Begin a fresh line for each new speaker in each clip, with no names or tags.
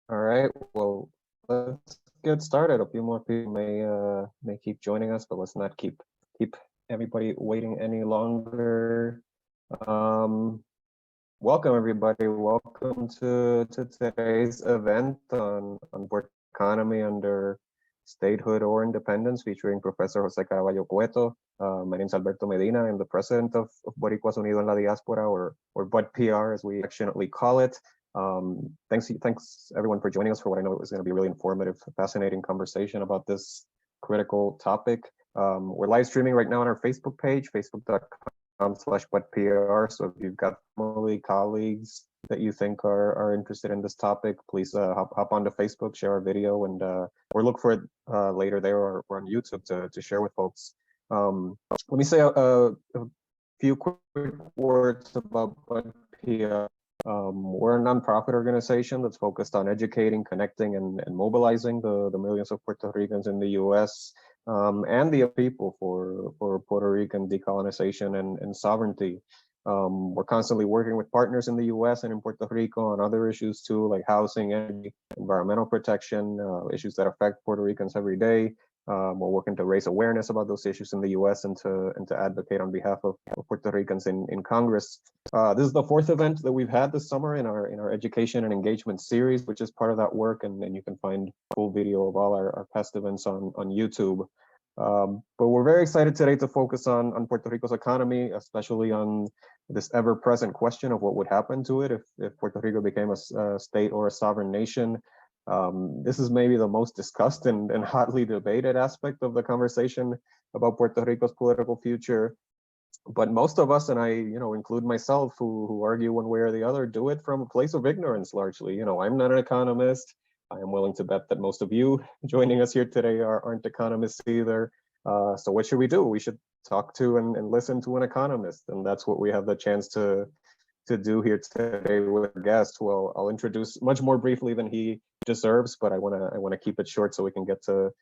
All right, well, let's get started. A few more people may keep joining us, but let's not keep everybody waiting any longer. Um, Welcome everybody. Welcome to today's event on board economy under statehood or independence, featuring Professor José Caraballo-Cueto. My name is Alberto Medina. I'm the president of Boricuas Unidos en la Diáspora, or BUD-PR as we affectionately call it. Thanks everyone for joining us for what I know is going to be a really informative, fascinating conversation about this critical topic. We're live streaming right now on our Facebook page, facebook.com/budpr. So if you've got family, colleagues that you think are interested in this topic, please hop onto Facebook, share our video, and or look for it later there or on YouTube to share with folks. Let me say a few quick words about BUD-PR. We're a nonprofit organization that's focused on educating, connecting, and mobilizing the millions of Puerto Ricans in the U.S. And the people for Puerto Rican decolonization and sovereignty. We're constantly working with partners in the U.S. and in Puerto Rico on other issues too, like housing, energy, environmental protection, issues that affect Puerto Ricans every day. We're working to raise awareness about those issues in the U.S. and to advocate on behalf of Puerto Ricans in Congress. This is the fourth event that we've had this summer in our education and engagement series, which is part of that work, and you can find full video of all our past events on YouTube. But we're very excited today to focus on Puerto Rico's economy, especially on this ever-present question of what would happen to it if Puerto Rico became a state or a sovereign nation. This is maybe the most discussed and hotly debated aspect of the conversation about Puerto Rico's political future. But most of us, and I, include myself, who argue one way or the other, do it from a place of ignorance largely. I'm not an economist. I am willing to bet that most of you joining us here today aren't economists either. So what should we do? We should talk to and listen to an economist, and that's what we have the chance to do here today with a guest. Well, I'll introduce much more briefly than he deserves, but I want to keep it short so we can get to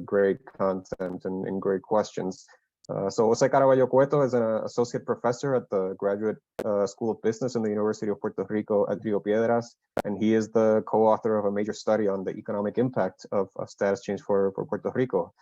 great content and great questions. So José Caraballo-Cueto is an associate professor at the Graduate School of Business in the University of Puerto Rico at Rio Piedras, and he is the co-author of a major study on the economic impact of status change for Puerto Rico.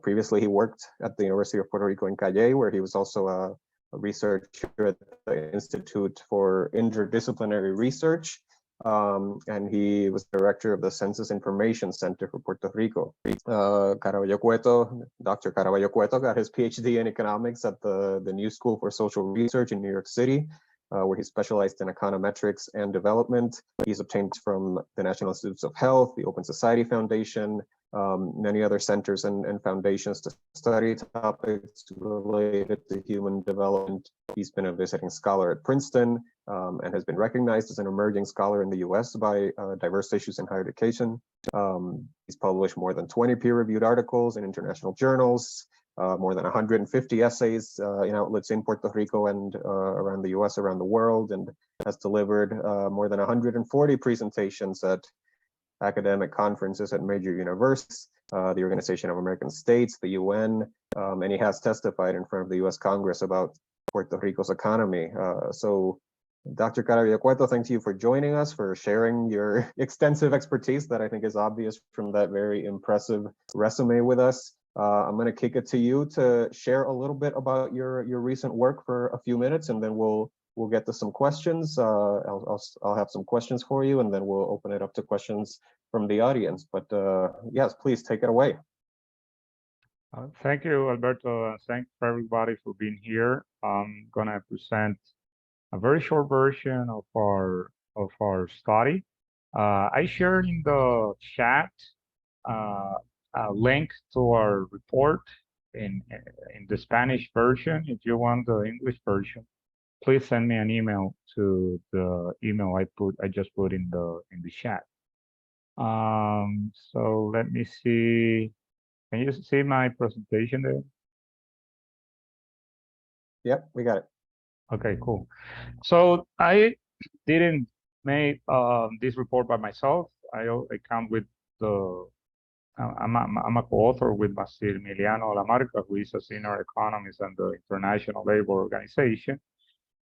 Previously, he worked at the University of Puerto Rico in Calle, where he was also a researcher at the Institute for Interdisciplinary Research, and he was director of the Census Information Center for Puerto Rico. Carballo-Cueto, Dr. Carballo-Cueto got his Ph.D. in economics at the New School for Social Research in New York City, where he specialized in econometrics and development. He's obtained from the National Institutes of Health, the Open Society Foundation, many other centers and foundations to study topics related to human development. He's been a visiting scholar at Princeton and has been recognized as an emerging scholar in the US by Diverse Issues in Higher Education. He's published more than 20 peer-reviewed articles in international journals, more than 150 essays in outlets in Puerto Rico and around the US, around the world, and has delivered more than 140 presentations at academic conferences at major universities, the Organization of American States, the UN, and he has testified in front of the US Congress about Puerto Rico's economy. So Dr. Caraballo-Cueto, thank you for joining us, for sharing your extensive expertise that I think is obvious from that very impressive resume with us. I'm going to kick it to you to share a little bit about your recent work for a few minutes, and then we'll get to some questions. I'll have some questions for you, and then we'll open it up to questions from the audience. But yes, please take it away.
Thank you, Alberto. Thanks for everybody for being here. I'm gonna present a very short version of our study. I shared in the chat a link to our report in the Spanish version. If you want the English version, please send me an email to the email I just put in the chat. So let me see. Can you see my presentation there?
Yep, we got it.
Okay, cool. So I didn't make this report by myself. I come with I'm a co-author with Massimiliano Lamarca, who is a senior economist at the International Labor Organization.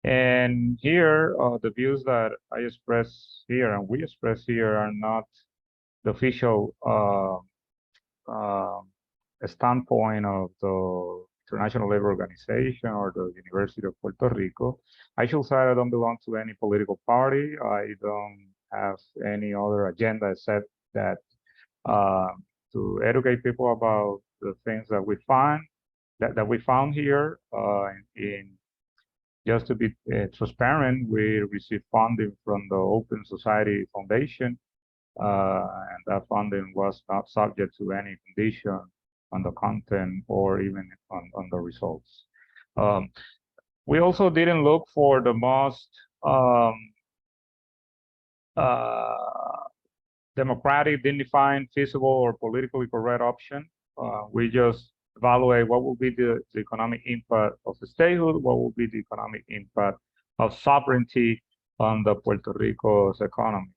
And here, the views that I express here and we express here are not the official uh, standpoint of the International Labor Organization or the University of Puerto Rico. I should say I don't belong to any political party. I don't have any other agenda except that uh, to educate people about the things that we find that we found here. In just to be transparent, we received funding from the Open Society Foundation, and that funding was not subject to any condition on the content or even on the results. We also didn't look for the most uh, democratic, dignified, feasible, or politically correct option. We just evaluate what will be the economic impact of the statehood, what will be the economic impact of sovereignty on the Puerto Rico's economy.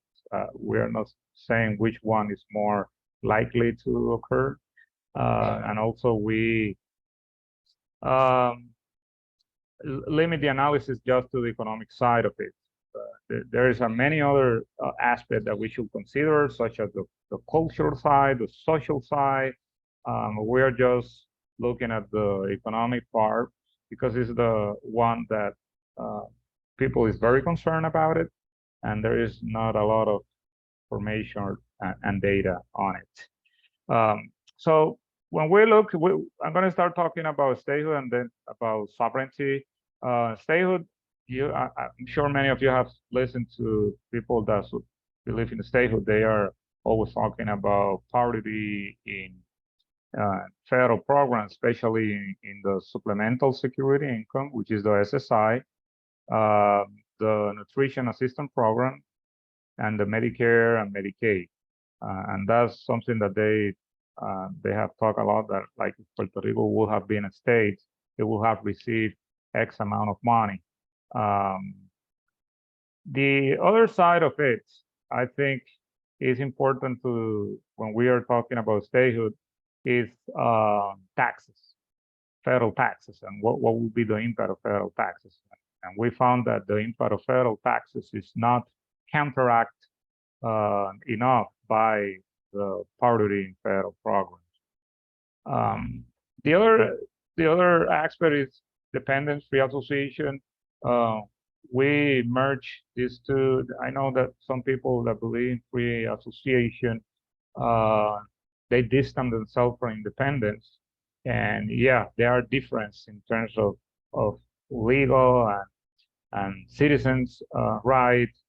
We are not saying which one is more likely to occur. And also we um, limit the analysis just to the economic side of it. There is many other aspects that we should consider, such as the cultural side, the social side. We are just looking at the economic part because it's the one that people is very concerned about it, and there is not a lot of information and data on it. So when we look, I'm going to start talking about statehood and then about sovereignty. Statehood, I'm sure many of you have listened to people that believe in the statehood. They are always talking about parity in federal programs, especially in the supplemental security income, which is the SSI, the nutrition assistance program, and the Medicare and Medicaid. And that's something that they have talked a lot that like if Puerto Rico would have been a state, it would have received X amount of money. The other side of it, I think, is important to when we are talking about statehood is taxes, federal taxes, and what will be the impact of federal taxes. And we found that the impact of federal taxes is not counteract enough by the parity in federal programs. The other aspect is dependence-free association. We merge these two. I know that some people that believe in free association, they distance themselves from independence. And yeah, there are differences in terms of legal and citizens' rights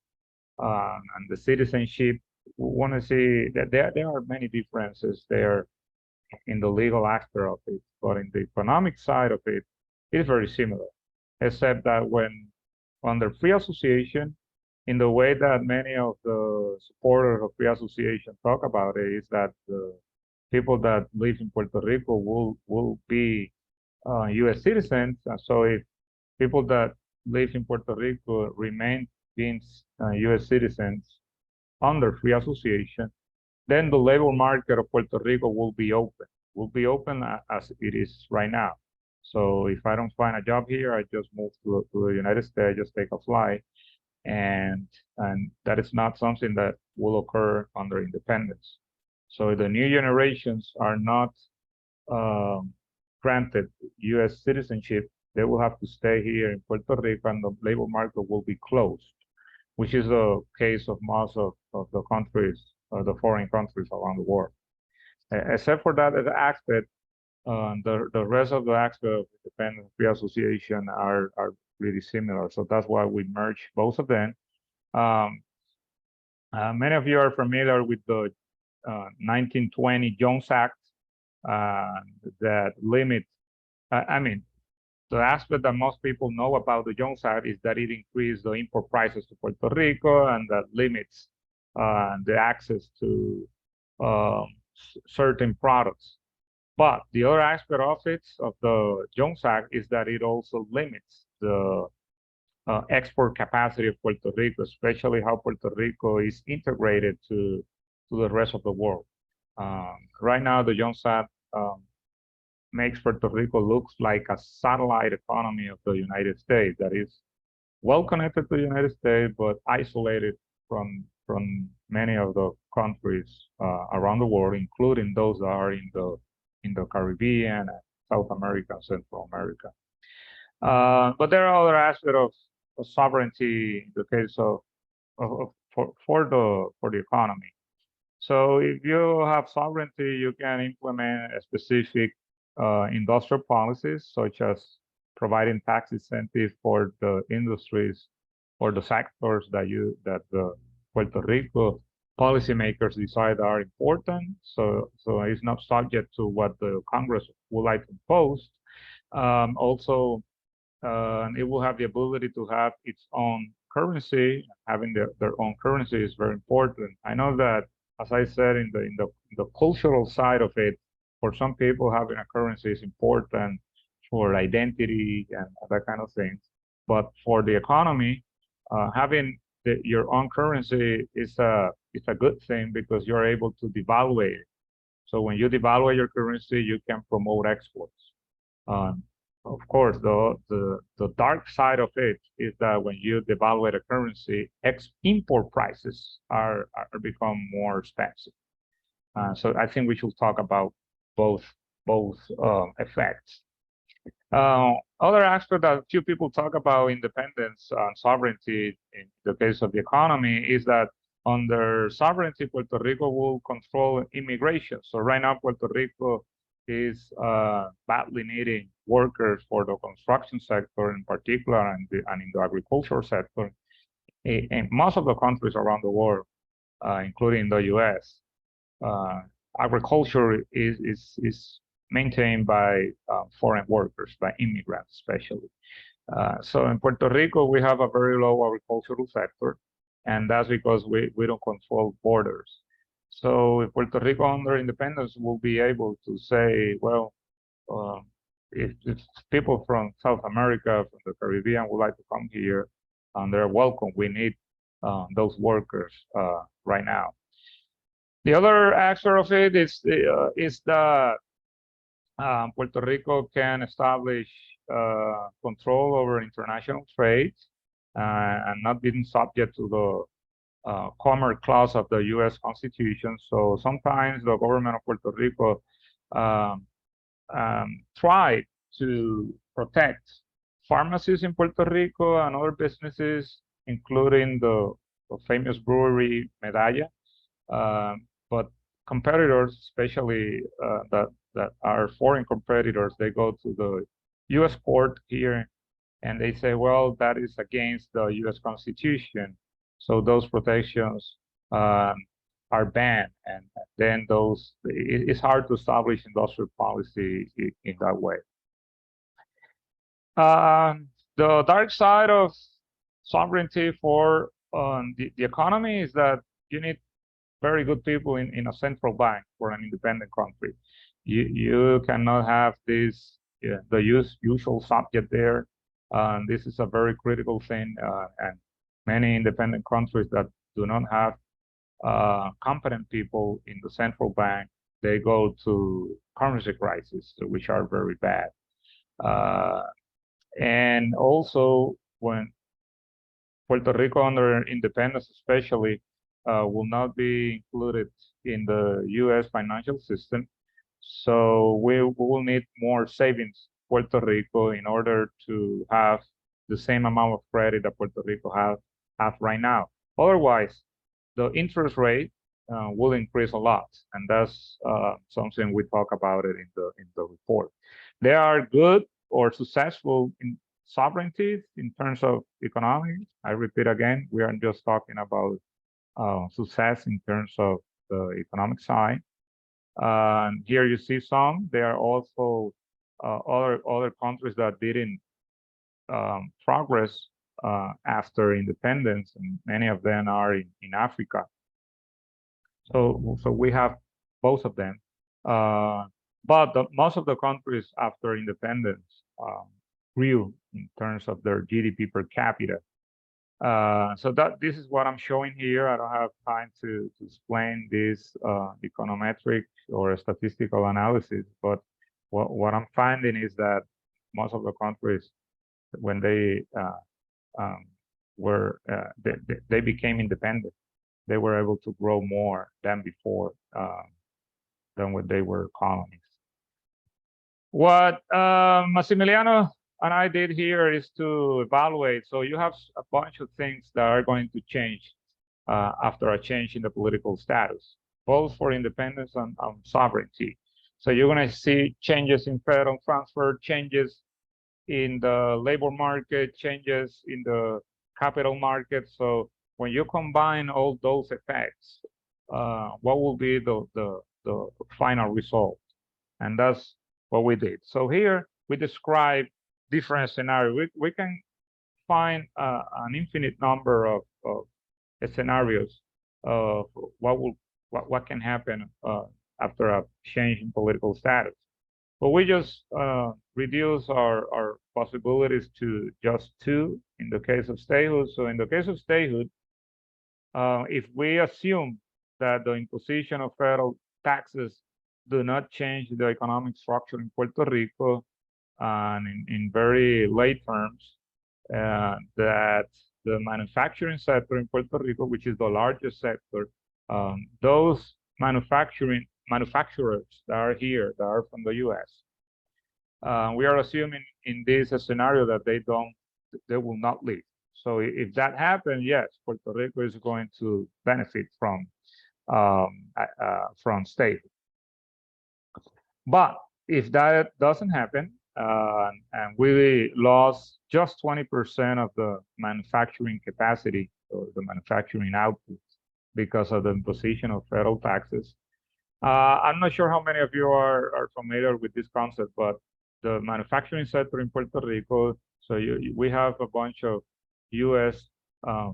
and the citizenship. We want to see that there are many differences there in the legal aspect of it, but in the economic side of it, it's very similar, except that when under free association, in the way that many of the supporters of free association talk about it, is that the people that live in Puerto Rico will be U.S. citizens, and so if people that live in Puerto Rico remain being U.S. citizens under free association, then the labor market of Puerto Rico will be open as it is right now. So if I don't find a job here, I just move to the United States, just take a flight, and that is not something that will occur under independence. So the new generations are not granted U.S. citizenship. They will have to stay here in Puerto Rico, and the labor market will be closed, which is the case of most of the countries, the foreign countries around the world. Except for that aspect, the rest of the aspects of independent free association are pretty similar. So that's why we merge both of them. Many of you are familiar with the 1920 Jones Act that limit, I mean, the aspect that most people know about the Jones Act is that it increased the import prices to Puerto Rico and that limits the access to certain products. But the other aspect of it, of the Jones Act, is that it also limits the export capacity of Puerto Rico, especially how Puerto Rico is integrated to the rest of the world. Right now, the Jones Act makes Puerto Rico looks like a satellite economy of the United States that is well connected to the United States, but isolated from many of the countries around the world, including those that are in the Caribbean, South America, and Central America. But there are other aspects of sovereignty in the case for the economy. So if you have sovereignty, you can implement a specific industrial policies, such as providing tax incentive for the industries or the sectors that the Puerto Rico policymakers decide are important. So it's not subject to what the Congress would like to impose. Also, it will have the ability to have its own currency. Having their own currency is very important. I know that, as I said, in the cultural side of it, for some people, having a currency is important for identity and that kind of things. But for the economy, having your own currency is a good thing because you're able to devaluate it. So when you devalue your currency, you can promote exports. Of course, the dark side of it is that when you devalue a currency, import prices are become more expensive. So I think we should talk about both effects. Other aspect that few people talk about independence and sovereignty in the case of the economy is that under sovereignty, Puerto Rico will control immigration. So right now, Puerto Rico is badly needing workers for the construction sector in particular and in the agricultural sector. In most of the countries around the world, including the US, agriculture is maintained by foreign workers, by immigrants especially. So in Puerto Rico, we have a very low agricultural sector, and that's because we don't control borders. So if Puerto Rico under independence will be able to say, well, if people from South America, from the Caribbean would like to come here, they're welcome. We need those workers right now. The other aspect of it is that Puerto Rico can establish control over international trade and not being subject to the Commerce Clause of the U.S. Constitution. So sometimes the government of Puerto Rico tried to protect pharmacies in Puerto Rico and other businesses, including the famous brewery Medalla. But competitors, especially that are foreign competitors, they go to the U.S. court here and they say, well, that is against the U.S. Constitution. So those protections are banned, and then it's hard to establish industrial policy in that way. The dark side of sovereignty for the economy is that you need very good people in a central bank for an independent country. You cannot have this the usual subject there. This is a very critical thing, and many independent countries that do not have competent people in the central bank, they go to currency crises, which are very bad. And also, when Puerto Rico under independence especially will not be included in the U.S. financial system, so we will need more savings Puerto Rico in order to have the same amount of credit that Puerto Rico have right now. Otherwise, the interest rate will increase a lot, and that's something we talk about it in the report. They are good or successful in sovereignty in terms of economy. I repeat again, we aren't just talking about success in terms of the economic side. Here you see some. There are also other countries that didn't progress after independence, and many of them are in Africa. So we have both of them. But most of the countries after independence grew in terms of their GDP per capita. So this is what I'm showing here. I don't have time to explain this econometric or statistical analysis, but what I'm finding is that most of the countries, when they were they became independent. They were able to grow more than before, than when they were colonies. What Massimiliano and I did here is to evaluate. So you have a bunch of things that are going to change after a change in the political status, both for independence and sovereignty. So you're going to see changes in federal transfer, changes in the labor market, changes in the capital market. So when you combine all those effects, what will be the final result? And that's what we did. So here we describe different scenarios. We can find an infinite number of scenarios of what can happen after a change in political status. But we just reduce our possibilities to just two in the case of statehood. So in the case of statehood, if we assume that the imposition of federal taxes do not change the economic structure in Puerto Rico, and in very lay terms, that the manufacturing sector in Puerto Rico, which is the largest sector, those manufacturers that are here, that are from the U.S., we are assuming in this scenario that they will not leave. So if that happens, yes, Puerto Rico is going to benefit from state. But if that doesn't happen, and we lost just 20% of the manufacturing capacity or the manufacturing output because of the imposition of federal taxes. I'm not sure how many of you are familiar with this concept, but the manufacturing sector in Puerto Rico, so we have a bunch of U.S.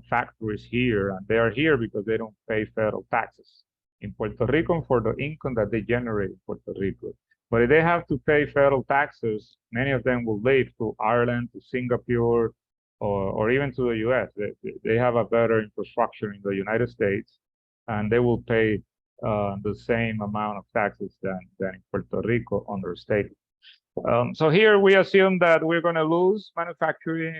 Factories here, and they are here because they don't pay federal taxes in Puerto Rico for the income that they generate in Puerto Rico. But if they have to pay federal taxes, many of them will leave to Ireland, to Singapore, or even to the U.S. They have a better infrastructure in the United States, and they will pay the same amount of taxes than in Puerto Rico under state. So here we assume that we're going to lose manufacturing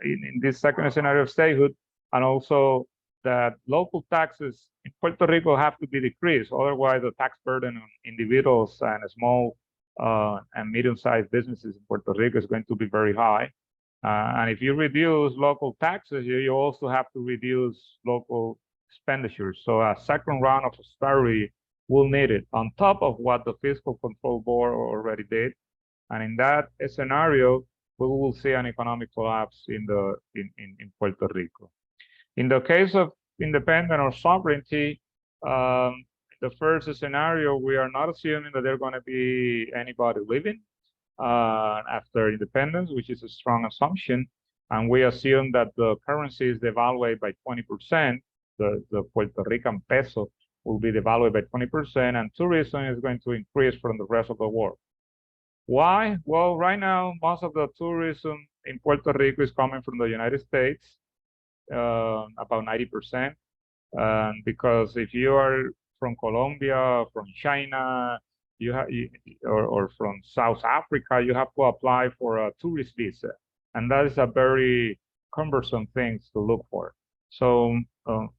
in this second scenario of statehood, and also that local taxes in Puerto Rico have to be decreased. Otherwise, the tax burden on individuals and small and medium-sized businesses in Puerto Rico is going to be very high. And if you reduce local taxes, you also have to reduce local expenditures. So a second round of austerity will need it on top of what the Fiscal Control Board already did. And in that scenario, we will see an economic collapse in Puerto Rico. In the case of independence or sovereignty, the first scenario, we are not assuming that there's going to be anybody living after independence, which is a strong assumption. And we assume that the currency is devalued by 20%. The Puerto Rican peso will be devalued by 20%, and tourism is going to increase from the rest of the world. Why? Well, right now, most of the tourism in Puerto Rico is coming from the United States, about 90%. Because if you are from Colombia, from China, or from South Africa, you have to apply for a tourist visa. And that is a very cumbersome thing to look for. So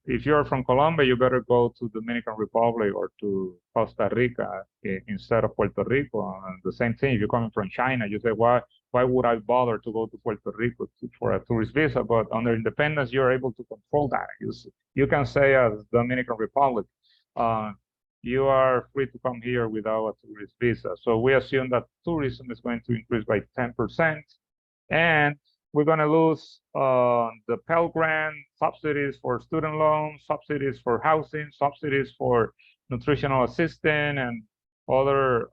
if you're from Colombia, you better go to Dominican Republic or to Costa Rica instead of Puerto Rico. And the same thing, if you're coming from China, you say, why would I bother to go to Puerto Rico for a tourist visa? But under independence, you're able to control that. You can say as Dominican Republic, you are free to come here without a tourist visa. So we assume that tourism is going to increase by 10%. And we're going to lose the Pell Grant, subsidies for student loans, subsidies for housing, subsidies for nutritional assistance, and other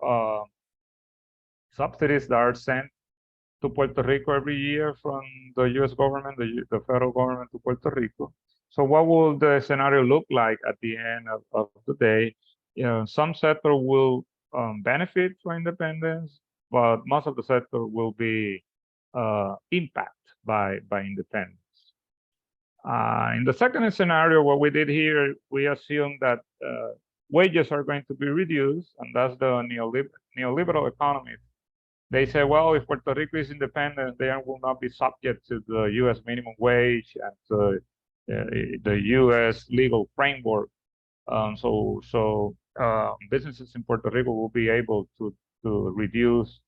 subsidies that are sent to Puerto Rico every year from the U.S. government, the federal government to Puerto Rico. So what will the scenario look like at the end of the day? Some sector will benefit from independence, but most of the sector will be impact by independence. In the second scenario, what we did here, we assume that wages are going to be reduced, and that's the neoliberal economy They say, well, if Puerto Rico is independent, they will not be subject to the U.S. minimum wage and to the U.S. legal framework. So businesses in Puerto Rico will be able to reduce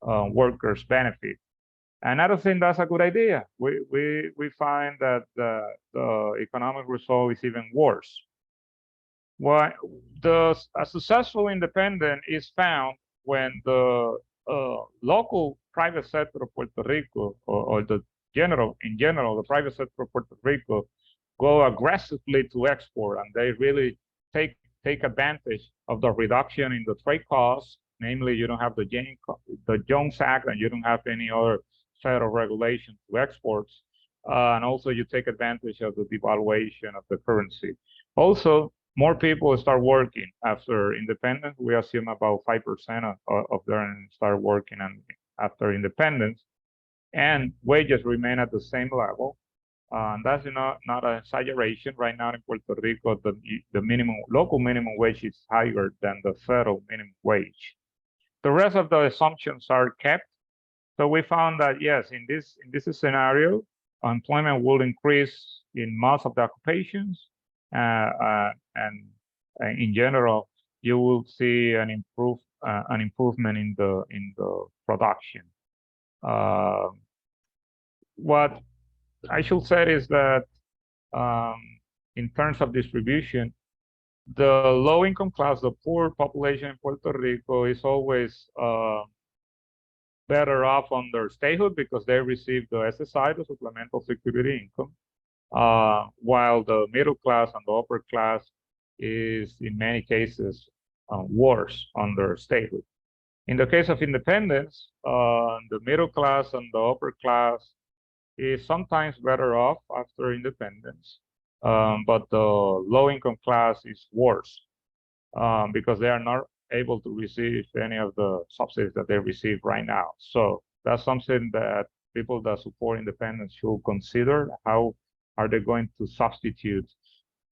workers' benefit. And I don't think that's a good idea. We find that the economic result is even worse. Why a successful independent is found when the local private sector of Puerto Rico or in general, the private sector of Puerto Rico go aggressively to export, and they really take advantage of the reduction in the trade costs. Namely, you don't have the Jones Act, and you don't have any other federal regulation to exports. And also you take advantage of the devaluation of the currency. Also, more people start working after independence. We assume about 5% of them start working after independence, and wages remain at the same level. That's not an exaggeration. Right now in Puerto Rico, the local minimum wage is higher than the federal minimum wage. The rest of the assumptions are kept. So we found that yes, in this scenario, employment will increase in most of the occupations, and in general, you will see an improvement in the production. What I should say is that in terms of distribution, the low-income class, the poor population in Puerto Rico, is always better off under statehood because they receive the SSI, the supplemental security income, while the middle class and the upper class is in many cases worse under statehood. In the case of independence, the middle class and the upper class is sometimes better off after independence, but the low-income class is worse because they are not able to receive any of the subsidies that they receive right now. So that's something that people that support independence should consider. How are they going to substitute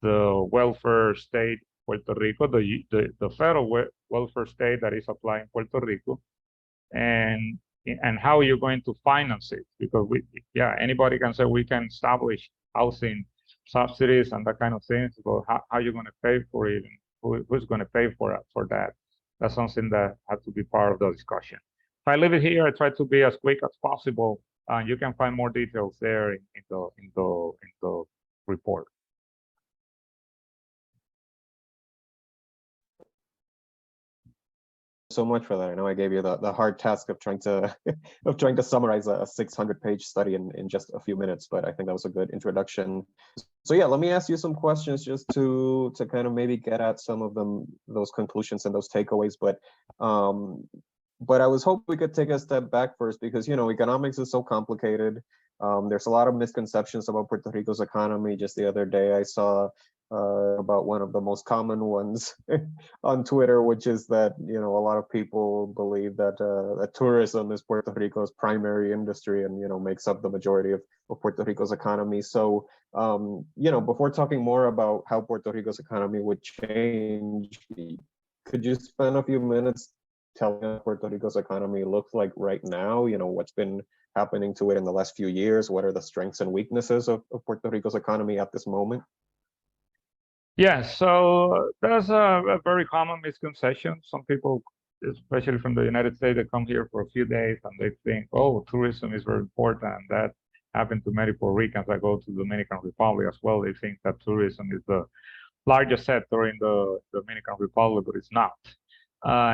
the welfare state Puerto Rico, the federal welfare state that is applying Puerto Rico, and how you're going to finance it? Because anybody can say we can establish housing subsidies and that kind of things, but how you're going to pay for it, and who's going to pay for that? That's something that has to be part of the discussion. If I leave it here, I try to be as quick as possible. You can find more details there in the report.
So much for that. I know I gave you the hard task of trying to summarize a 600-page study in just a few minutes, but I think that was a good introduction. So yeah, let me ask you some questions just to kind of maybe get at some of those conclusions and those takeaways. But I was hoping we could take a step back first because economics is so complicated. There's a lot of misconceptions about Puerto Rico's economy. Just the other day, I saw about one of the most common ones on Twitter, which is that a lot of people believe that tourism is Puerto Rico's primary industry and makes up the majority of Puerto Rico's economy. So before talking more about how Puerto Rico's economy would change, could you spend a few minutes telling us what Puerto Rico's economy looks like right now? What's been happening to it in the last few years? What are the strengths and weaknesses of Puerto Rico's economy at this moment?
Yeah, so that's a very common misconception. Some people, especially from the United States, they come here for a few days and they think, oh, tourism is very important. And that happened to many Puerto Ricans that go to the Dominican Republic as well. They think that tourism is the largest sector in the Dominican Republic, but it's not.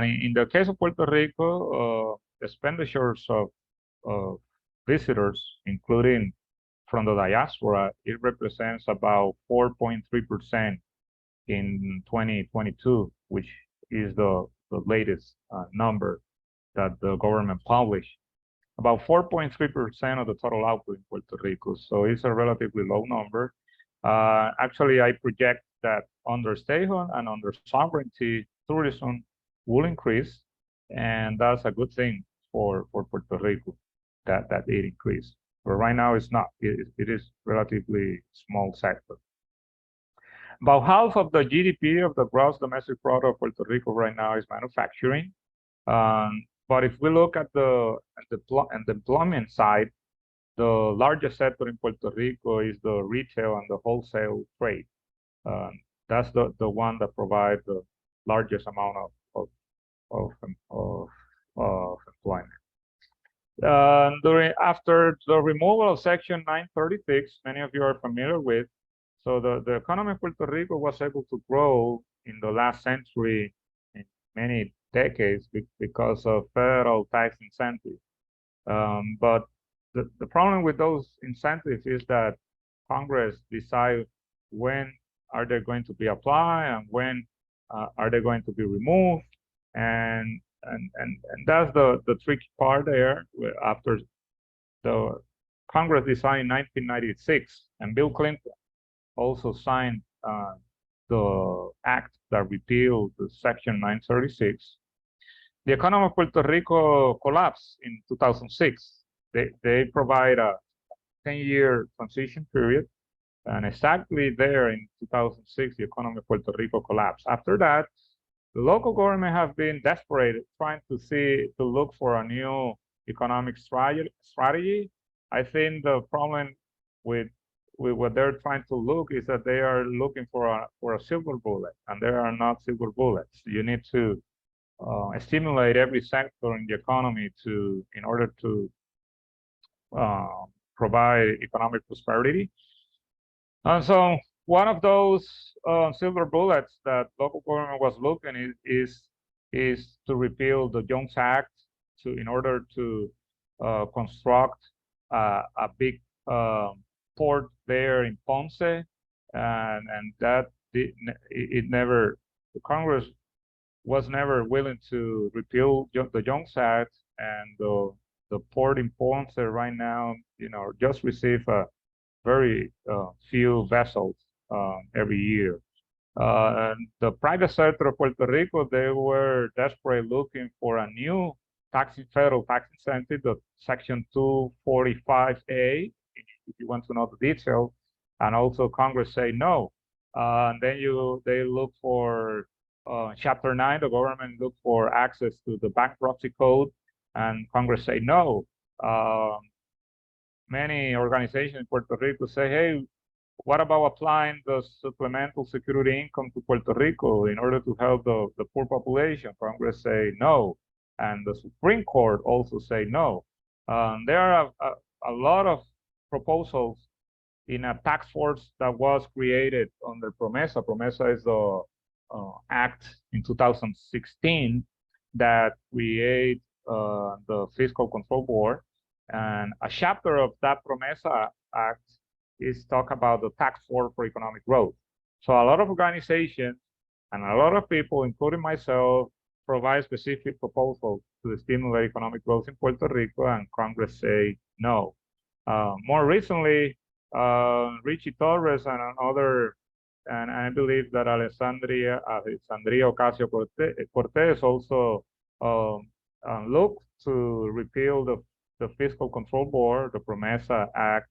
In the case of Puerto Rico, expenditures of visitors, including from the diaspora, it represents about 4.3% in 2022, which is the latest number that the government published. About 4.3% of the total output in Puerto Rico. So it's a relatively low number. Actually, I project that under statehood and under sovereignty, tourism will increase, and that's a good thing for Puerto Rico that it increased. But right now it's not. It is relatively small sector. About half of the GDP of the gross domestic product of Puerto Rico right now is manufacturing. But if we look at the employment side, the largest sector in Puerto Rico is the retail and the wholesale trade. That's the one that provides the largest amount of employment. After the removal of Section 936, many of you are familiar with, so the economy of Puerto Rico was able to grow in the last century in many decades because of federal tax incentives. But the problem with those incentives is that Congress decides when are they going to be applied and when are they going to be removed, and that's the tricky part there. After the Congress decided in 1996, and Bill Clinton also signed the act that repealed the Section 936. The economy of Puerto Rico collapsed in 2006. They provide a 10-year transition period, and exactly there in 2006, the economy of Puerto Rico collapsed. After that, the local government have been desperate, trying to look for a new economic strategy. I think the problem with what they're trying to look is that they are looking for a silver bullet, and there are not silver bullets. You need to stimulate every sector in the economy in order to provide economic prosperity. And so one of those silver bullets that local government was looking is to repeal the Jones Act in order to construct a big port there in Ponce, and that the Congress was never willing to repeal the Jones Act, and the port in Ponce right now, just receive a very few vessels every year. And the private sector of Puerto Rico, they were desperately looking for a new federal tax incentive, the Section 245A, if you want to know the details. And also Congress say no. And then they look for Chapter 9, the government look for access to the bankruptcy code, and Congress say no. Many organizations in Puerto Rico say, hey, what about applying the supplemental security income to Puerto Rico in order to help the poor population? Congress say no, and the Supreme Court also say no. There are a lot of proposals in a task force that was created under PROMESA. PROMESA is the act in 2016 that create the Fiscal Control Board, and a chapter of that PROMESA Act is talk about the task force for economic growth. So a lot of organizations and a lot of people, including myself, provide specific proposals to stimulate economic growth in Puerto Rico, and Congress say no. More recently, Richie Torres and another, and I believe that Alessandria Ocasio-Cortez also looked to repeal the Fiscal Control Board, the PROMESA Act,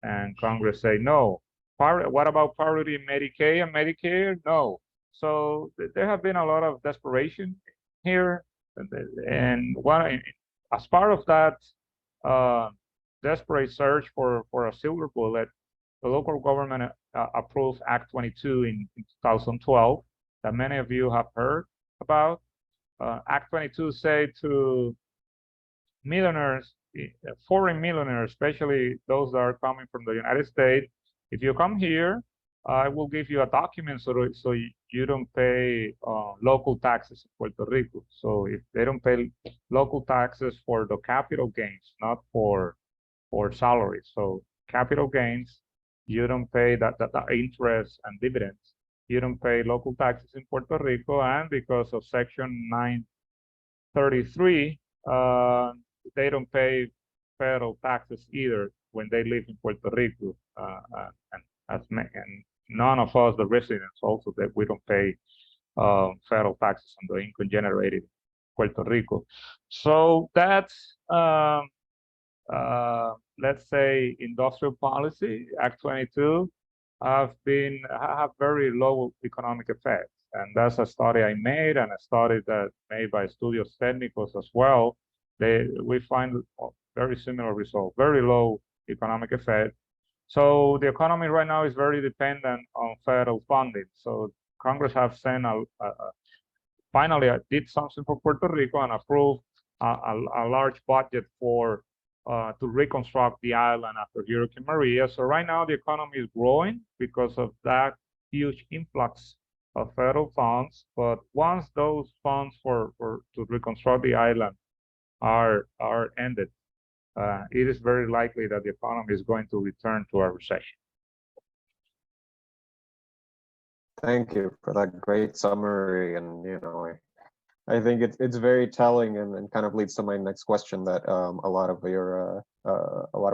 and Congress say no. What about parity in Medicaid and Medicare? No. So there have been a lot of desperation here, and as part of that desperate search for a silver bullet, the local government approved Act 22 in 2012 that many of you have heard about. Act 22 say to millionaires, foreign millionaires, especially those that are coming from the United States, if you come here, I will give you a document so you don't pay local taxes in Puerto Rico. So if they don't pay local taxes for the capital gains, not for salaries. So capital gains, you don't pay that interest and dividends. You don't pay local taxes in Puerto Rico, and because of Section 933, they don't pay federal taxes either when they live in Puerto Rico, and none of us, the residents, also that we don't pay federal taxes on the income generated in Puerto Rico. So that's let's say industrial policy, Act 22. have very low economic effects. And that's a study I made and a study that made by Estudios Técnicos as well. We find very similar results, very low economic effect. So the economy right now is very dependent on federal funding. So Congress have sent finally did something for Puerto Rico and approved a large budget for to reconstruct the island after Hurricane Maria. So right now the economy is growing because of that huge influx of federal funds. But once those funds to reconstruct the island are ended, it is very likely that the economy is going to return to a recession.
Thank you for that great summary. And I think it's very telling and kind of leads to my next question that a lot of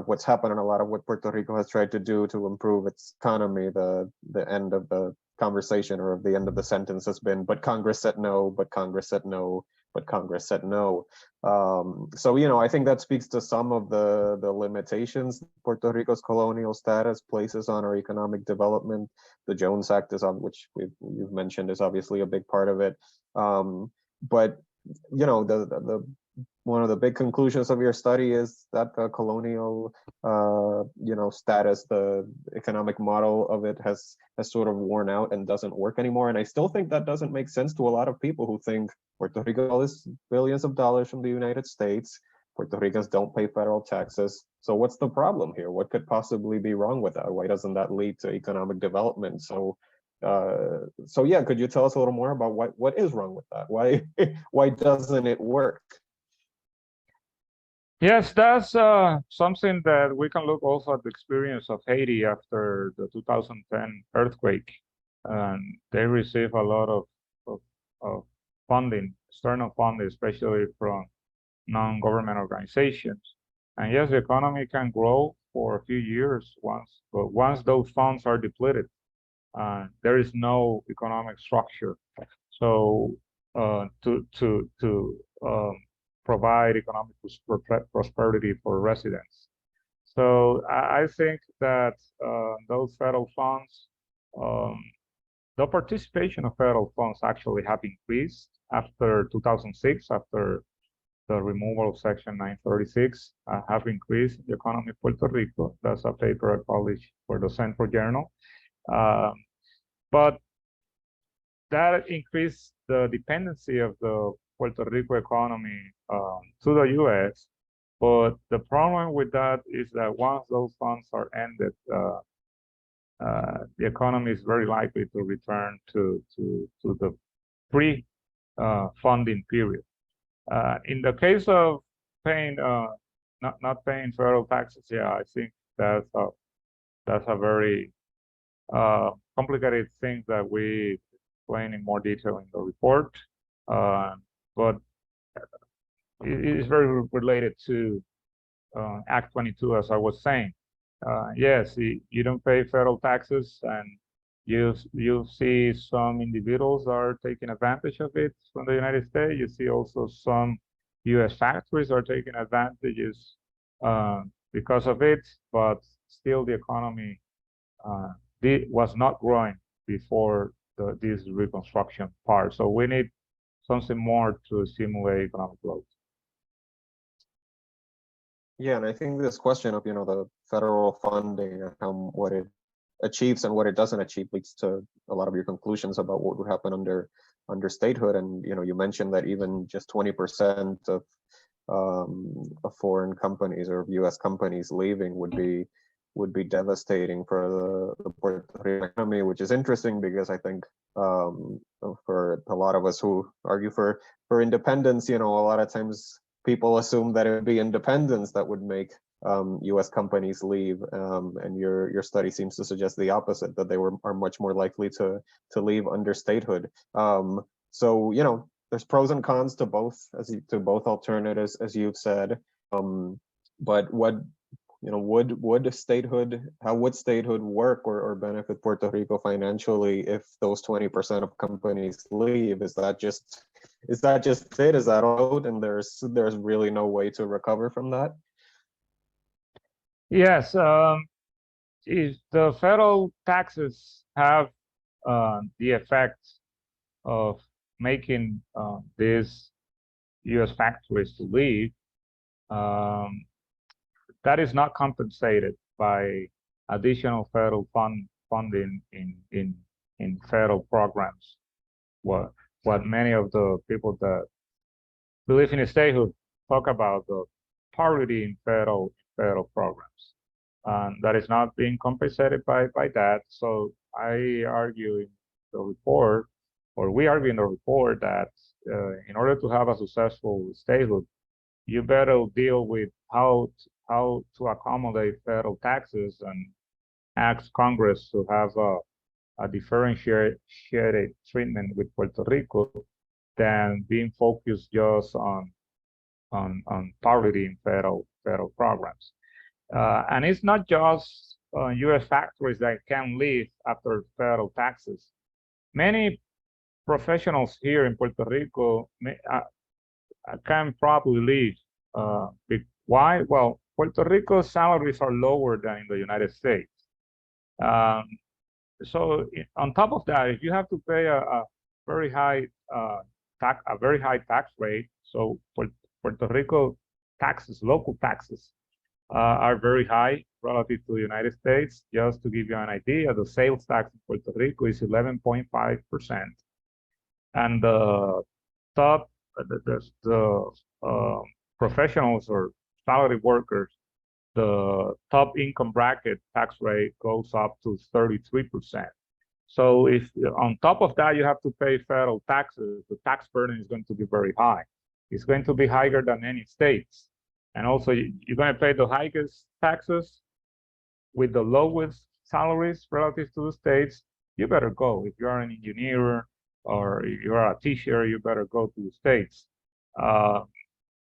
what's happened and a lot of what Puerto Rico has tried to do to improve its economy, the end of the conversation or the end of the sentence has been, but Congress said no, but Congress said no, but Congress said no. So, I think that speaks to some of the limitations Puerto Rico's colonial status places on our economic development. The Jones Act, which you've mentioned, is obviously a big part of it. But the one of the big conclusions of your study is that the colonial status, the economic model of it has sort of worn out and doesn't work anymore. And I still think that doesn't make sense to a lot of people who think Puerto Rico is billions of dollars from the United States. Puerto Ricans don't pay federal taxes. So what's the problem here? What could possibly be wrong with that? Why doesn't that lead to economic development? So yeah, could you tell us a little more about what is wrong with that? Why doesn't it work?
Yes, that's something that we can look also at the experience of Haiti after the 2010 earthquake. And they received a lot of funding, external funding, especially from non-government organizations. And yes, the economy can grow for a few years but once those funds are depleted, there is no economic structure. So to provide economic prosperity for residents. So I think that those federal funds, the participation of federal funds actually have increased after 2006, after the removal of Section 936, have increased the economy of Puerto Rico. That's a paper I published for the Central Journal. But that increased the dependency of the Puerto Rico economy to the U.S. But the problem with that is that once those funds are ended, the economy is very likely to return to the pre-funding period. In the case of paying not paying federal taxes, yeah, I think that's a very complicated thing that we explain in more detail in the report. But it is very related to Act 22, as I was saying. Yes, you don't pay federal taxes, and you see some individuals are taking advantage of it from the United States. You see also some U.S. factories are taking advantages because of it, but still the economy was not growing before this reconstruction part. So we need something more to stimulate economic growth.
Yeah, and I think this question of the federal funding and what it achieves and what it doesn't achieve leads to a lot of your conclusions about what would happen under statehood. And you mentioned that even just 20% of foreign companies or U.S. companies leaving would be devastating for the Puerto Rico economy, which is interesting because I think for a lot of us who argue for independence, a lot of times people assume that it would be independence that would make U.S. companies leave, and your study seems to suggest the opposite, that they are much more likely to leave under statehood. So there's pros and cons to both alternatives, as you've said. But how would statehood work or benefit Puerto Rico financially if those 20% of companies leave? Is that just it? Is that all? And there's really no way to recover from that?
Yes. if the federal taxes have the effect of making these U.S. factories to leave, that is not compensated by additional federal funding in federal programs. What many of the people that believe in statehood talk about, the parity in federal programs, and that is not being compensated by that. So I argue in the report, or we argue in the report, that in order to have a successful statehood, you better deal with how to accommodate federal taxes and ask Congress to have a differentiated treatment with Puerto Rico than being focused just on poverty in federal programs. And it's not just U.S. factories that can leave after federal taxes. Many professionals here in Puerto Rico can probably leave. Why? Well, Puerto Rico's salaries are lower than in the United States. So on top of that, if you have to pay a very high tax rate, so Puerto Rico taxes, local taxes, are very high relative to the United States. Just to give you an idea, the sales tax in Puerto Rico is 11.5%, and the top professionals or salary workers, the top income bracket tax rate goes up to 33%. So if on top of that you have to pay federal taxes, the tax burden is going to be very high. It's going to be higher than any states. And also you're going to pay the highest taxes with the lowest salaries relative to the states. You better go. If you're an engineer or if you're a teacher, you better go to the states.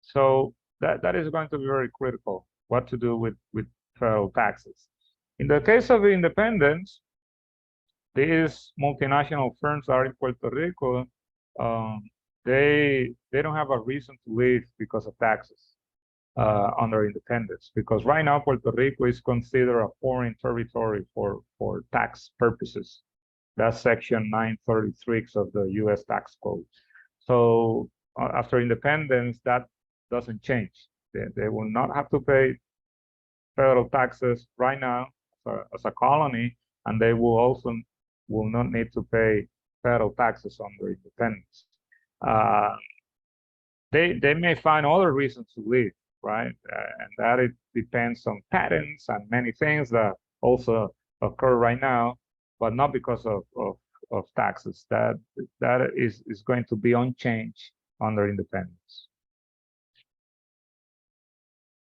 So that is going to be very critical, what to do with federal taxes. In the case of independence, these multinational firms that are in Puerto Rico, they don't have a reason to leave because of taxes under independence, because right now Puerto Rico is considered a foreign territory for tax purposes. That's section 933 of the U.S. tax code. So after independence, that doesn't change. They will not have to pay federal taxes right now as a colony, and they will not need to pay federal taxes under independence. They may find other reasons to leave, right? And that it depends on patents and many things that also occur right now, but not because of taxes. That is going to be unchanged under independence.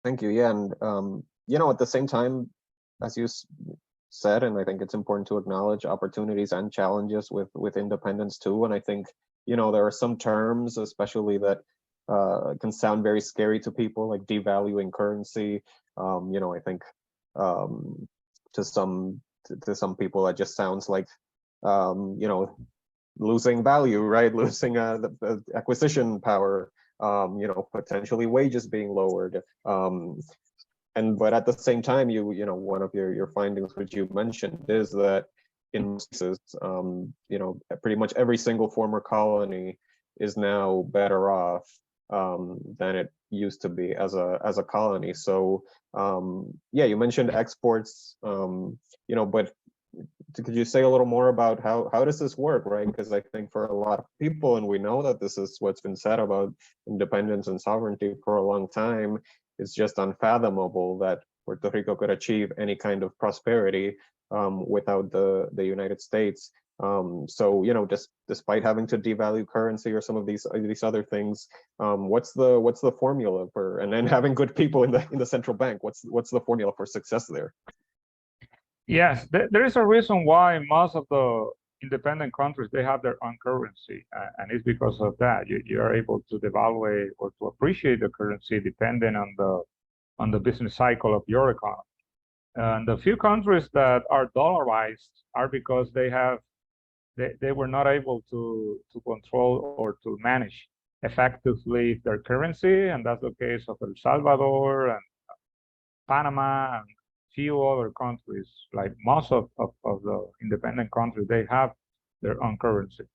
Thank you. Yeah, and at the same time, as you said, and I think it's important to acknowledge opportunities and challenges with independence too. And I think there are some terms, especially that can sound very scary to people, like devaluing currency. I think to some people that just sounds like losing value, right? Losing the acquisition power. Potentially wages being lowered. But at the same time, one of your findings, which you mentioned, is that in most cases, pretty much every single former colony is now better off than it used to be as a colony. So yeah, you mentioned exports, but could you say a little more about how does this work, right? Because I think for a lot of people, and we know that this is what's been said about independence and sovereignty for a long time, it's just unfathomable that Puerto Rico could achieve any kind of prosperity without the United States. So just despite having to devalue currency or some of these other things, what's the formula for, and then having good people in the central bank, what's the formula for success there?
Yes, there is a reason why most of the independent countries, they have their own currency, and it's because of that. You are able to devalue or to appreciate the currency depending on the business cycle of your economy. And the few countries that are dollarized are because they were not able to control or to manage effectively their currency, and that's the case of El Salvador and Panama and few other countries, like most of the independent countries, they have their own currency.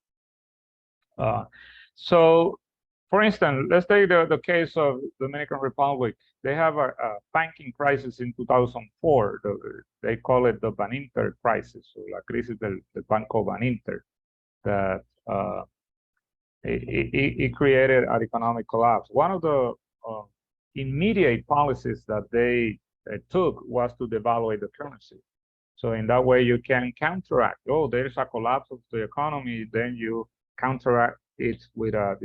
So, for instance, let's take the case of Dominican Republic. They have a banking crisis in 2004. They call it the Baninter crisis, or la crisis del Banco Baninter, that it created an economic collapse. One of the immediate policies that they took was to devalue the currency. So in that way, you can counteract, oh, there's a collapse of the economy, then you counteract it with a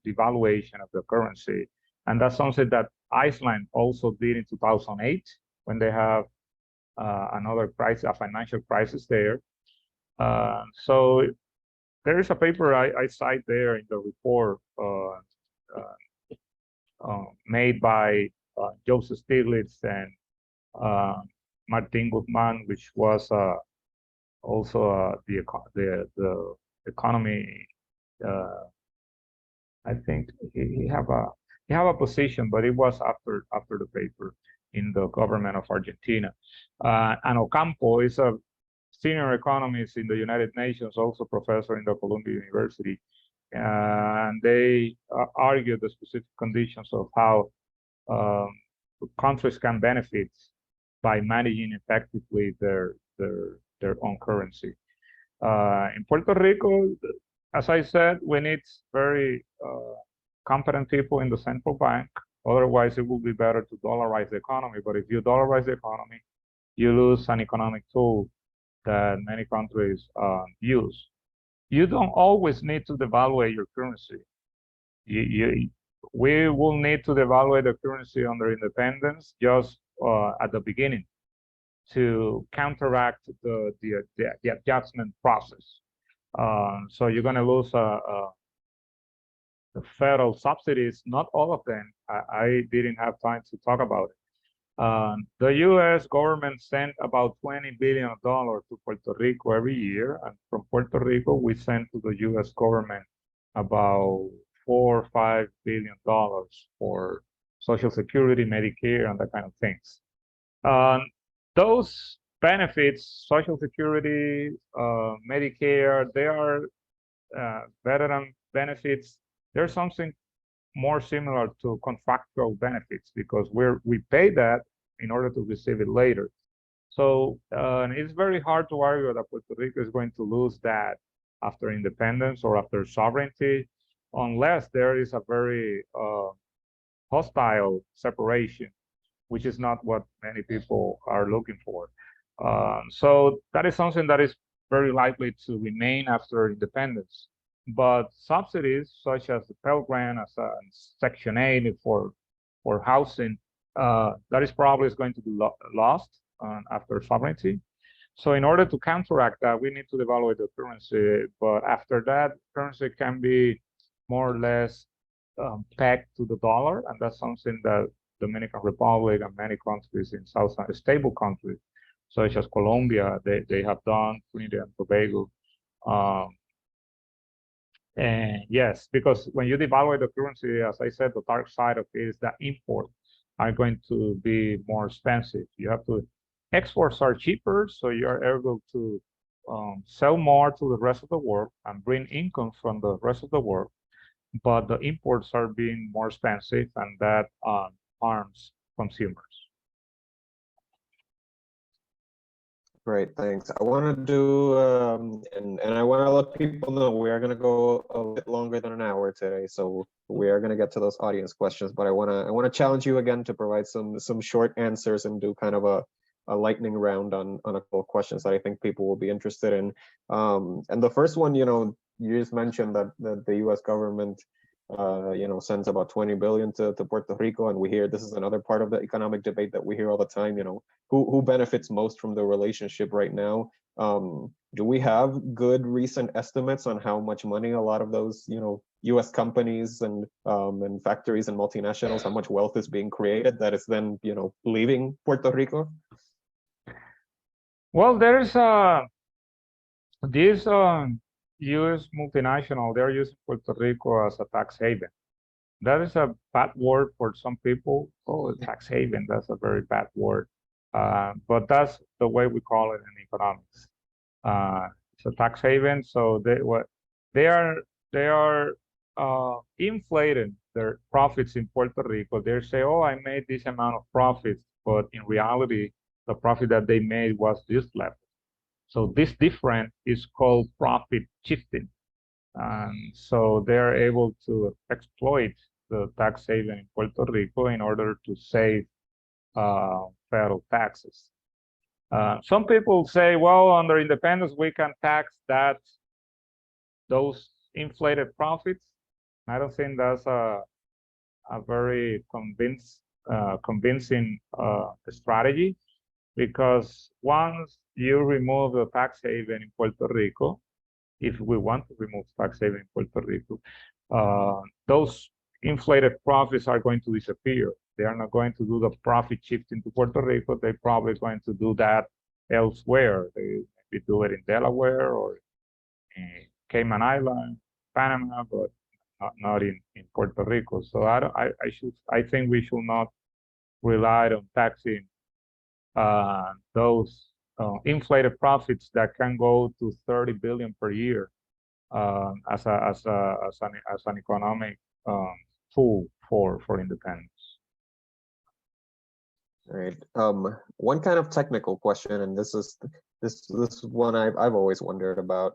devaluation of the currency. And that's something that Iceland also did in 2008 when they have another crisis, a financial crisis there. So there is a paper I cite there in the report made by Joseph Stiglitz and Martin Guzman, which was also the economy. I think he have a position, but it was after the paper in the government of Argentina. And Ocampo is a senior economist in the United Nations, also professor in the Columbia University. And they argue the specific conditions of how countries can benefit by managing effectively their own currency. In Puerto Rico, as I said, we need very competent people in the central bank. Otherwise, it will be better to dollarize the economy. But if you dollarize the economy, you lose an economic tool that many countries use. You don't always need to devalue your currency. We will need to devalue the currency under independence just at the beginning to counteract the adjustment process. So you're going to lose the federal subsidies, not all of them. I didn't have time to talk about it. The U.S. government sent about $20 billion to Puerto Rico every year, and from Puerto Rico, we send to the U.S. government about $4 or $5 billion for Social Security, Medicare, and that kind of things. Those benefits, Social Security, Medicare, they are veteran benefits. There's something more similar to contractual benefits because we pay that in order to receive it later. So it's very hard to argue that Puerto Rico is going to lose that after independence or after sovereignty, unless there is a very hostile separation, which is not what many people are looking for. So that is something that is very likely to remain after independence. But subsidies such as the Pell Grant, as a Section 8 for housing, that is probably going to be lost after sovereignty. So in order to counteract that, we need to devalue the currency. But after that, currency can be more or less pegged to the dollar, and that's something that Dominican Republic and many countries in Southern stable countries, such as Colombia, they have done, Trinidad and Tobago. And yes, because when you devalue the currency, as I said, the dark side of it is that imports are going to be more expensive. You have to, exports are cheaper, so you are able to sell more to the rest of the world and bring income from the rest of the world. But the imports are being more expensive, and that harms consumers.
Great, thanks. I want to do, and I want to let people know we are going to go a bit longer than an hour today, so we are going to get to those audience questions. But I want to challenge you again to provide some short answers and do kind of a lightning round on a couple of questions that I think people will be interested in. And the first one, you just mentioned that the U.S. government, sends about 20 billion to Puerto Rico, and we hear this is another part of the economic debate that we hear all the time. Who benefits most from the relationship right now? Do we have good recent estimates on how much money a lot of those U.S. companies and factories and multinationals, how much wealth is being created that is then leaving Puerto Rico?
Well, there's this U.S. multinational, they're using Puerto Rico as a tax haven. That is a bad word for some people. Oh, tax haven, that's a very bad word. But that's the way we call it in economics. It's a tax haven, so they are inflating their profits in Puerto Rico. They say, "Oh, I made this amount of profits," but in reality, the profit that they made was this level. So this difference is called profit shifting. So they're able to exploit the tax haven in Puerto Rico in order to save federal taxes. Some people say, well, under independence, we can tax those inflated profits. I don't think that's a very convincing strategy, because once you remove the tax haven in Puerto Rico, if we want to remove tax haven in Puerto Rico, those inflated profits are going to disappear. They are not going to do the profit shifting to Puerto Rico. They're probably going to do that elsewhere. They maybe do it in Delaware or in Cayman Island, Panama, but not in Puerto Rico. So I think we should not rely on taxing those inflated profits that can go to 30 billion per year as an economic tool for independence.
All right. One kind of technical question, and this is one I've always wondered about.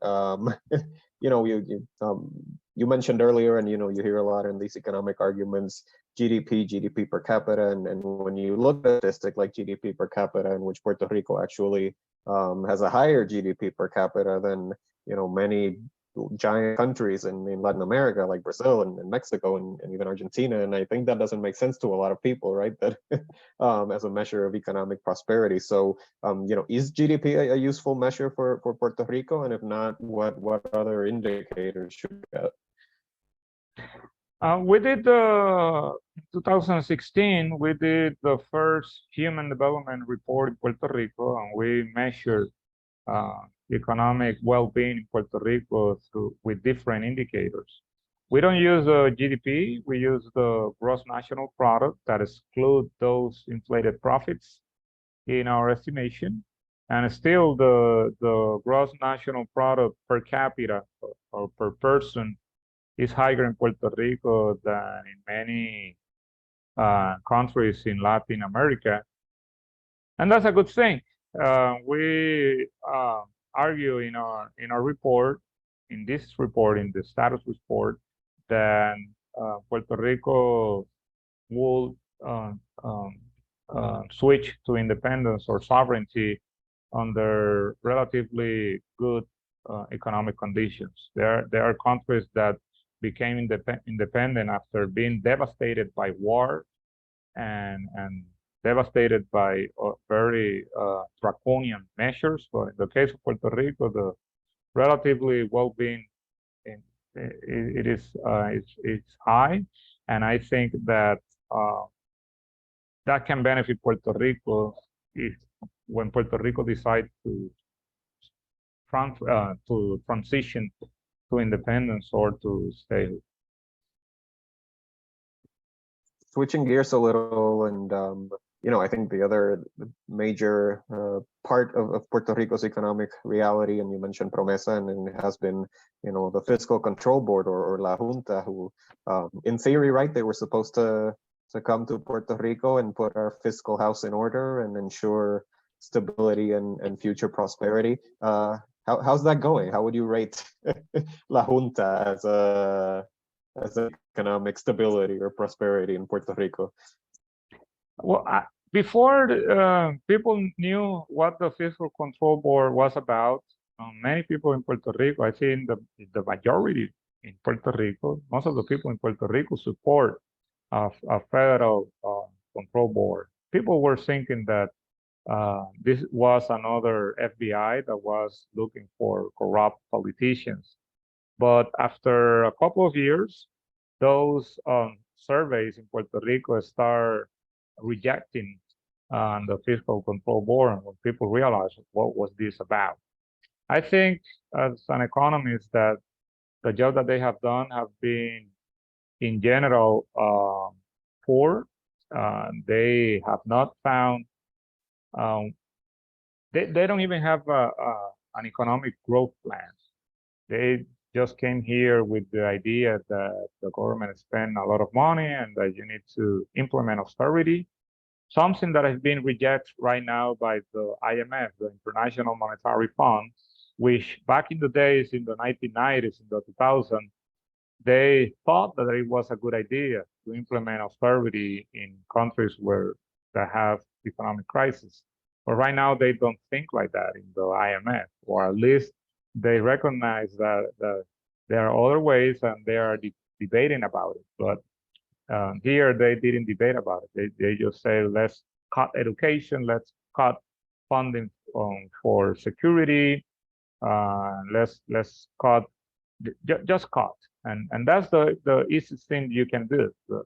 You mentioned earlier, and you hear a lot in these economic arguments, GDP per capita, and when you look at a statistic like GDP per capita, in which Puerto Rico actually has a higher GDP per capita than many giant countries in Latin America, like Brazil and Mexico and even Argentina. And I think that doesn't make sense to a lot of people, right? That as a measure of economic prosperity. So, is GDP a useful measure for Puerto Rico? And if not, what other indicators should we get?
We did in 2016, we did the first human development report in Puerto Rico, and we measured economic well-being in Puerto Rico with different indicators. We don't use GDP, we use the gross national product that exclude those inflated profits in our estimation. And still the gross national product per capita or per person is higher in Puerto Rico than in many countries in Latin America. And that's a good thing. We argue in our report, in the status report, that Puerto Rico will switch to independence or sovereignty under relatively good economic conditions. There are countries that became independent after being devastated by war and devastated by very draconian measures. But in the case of Puerto Rico, the relatively well-being it's high, and I think that that can benefit Puerto Rico when Puerto Rico decides to transition to independence or to statehood.
Switching gears a little, and I think the other major part of Puerto Rico's economic reality, and you mentioned Promesa, and it has been, the Fiscal Control Board or La Junta, who, in theory, right, they were supposed to come to Puerto Rico and put our fiscal house in order and ensure stability and future prosperity. How's that going? How would you rate La Junta as economic stability or prosperity in Puerto Rico?
Well, before people knew what the Fiscal Control Board was about, many people in Puerto Rico, I think the majority in Puerto Rico, most of the people in Puerto Rico support a federal control board. People were thinking that this was another FBI that was looking for corrupt politicians. But after a couple of years, those surveys in Puerto Rico start rejecting the Fiscal Control Board, and when people realize what was this about. I think as an economist that the job that they have done have been in general poor. They have not found They don't even have an economic growth plan. They just came here with the idea that the government spend a lot of money and that you need to implement austerity, something that has been rejected right now by the IMF, the International Monetary Fund, which back in the days, in the 1990s, in the 2000s, they thought that it was a good idea to implement austerity in countries that have economic crisis. But right now they don't think like that in the IMF, or at least they recognize that there are other ways and they are debating about it. But here they didn't debate about it. They just say, let's cut education, let's cut funding for security, let's cut, just cut. And that's the easiest thing you can do. The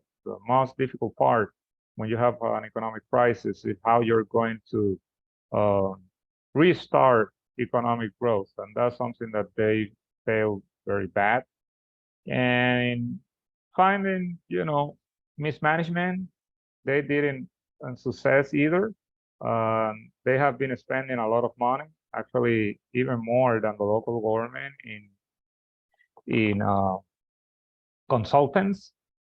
most difficult part when you have an economic crisis is how you're going to restart economic growth. And that's something that they failed very bad. And finding, mismanagement, they didn't success either. They have been spending a lot of money, actually even more than the local government in consultants.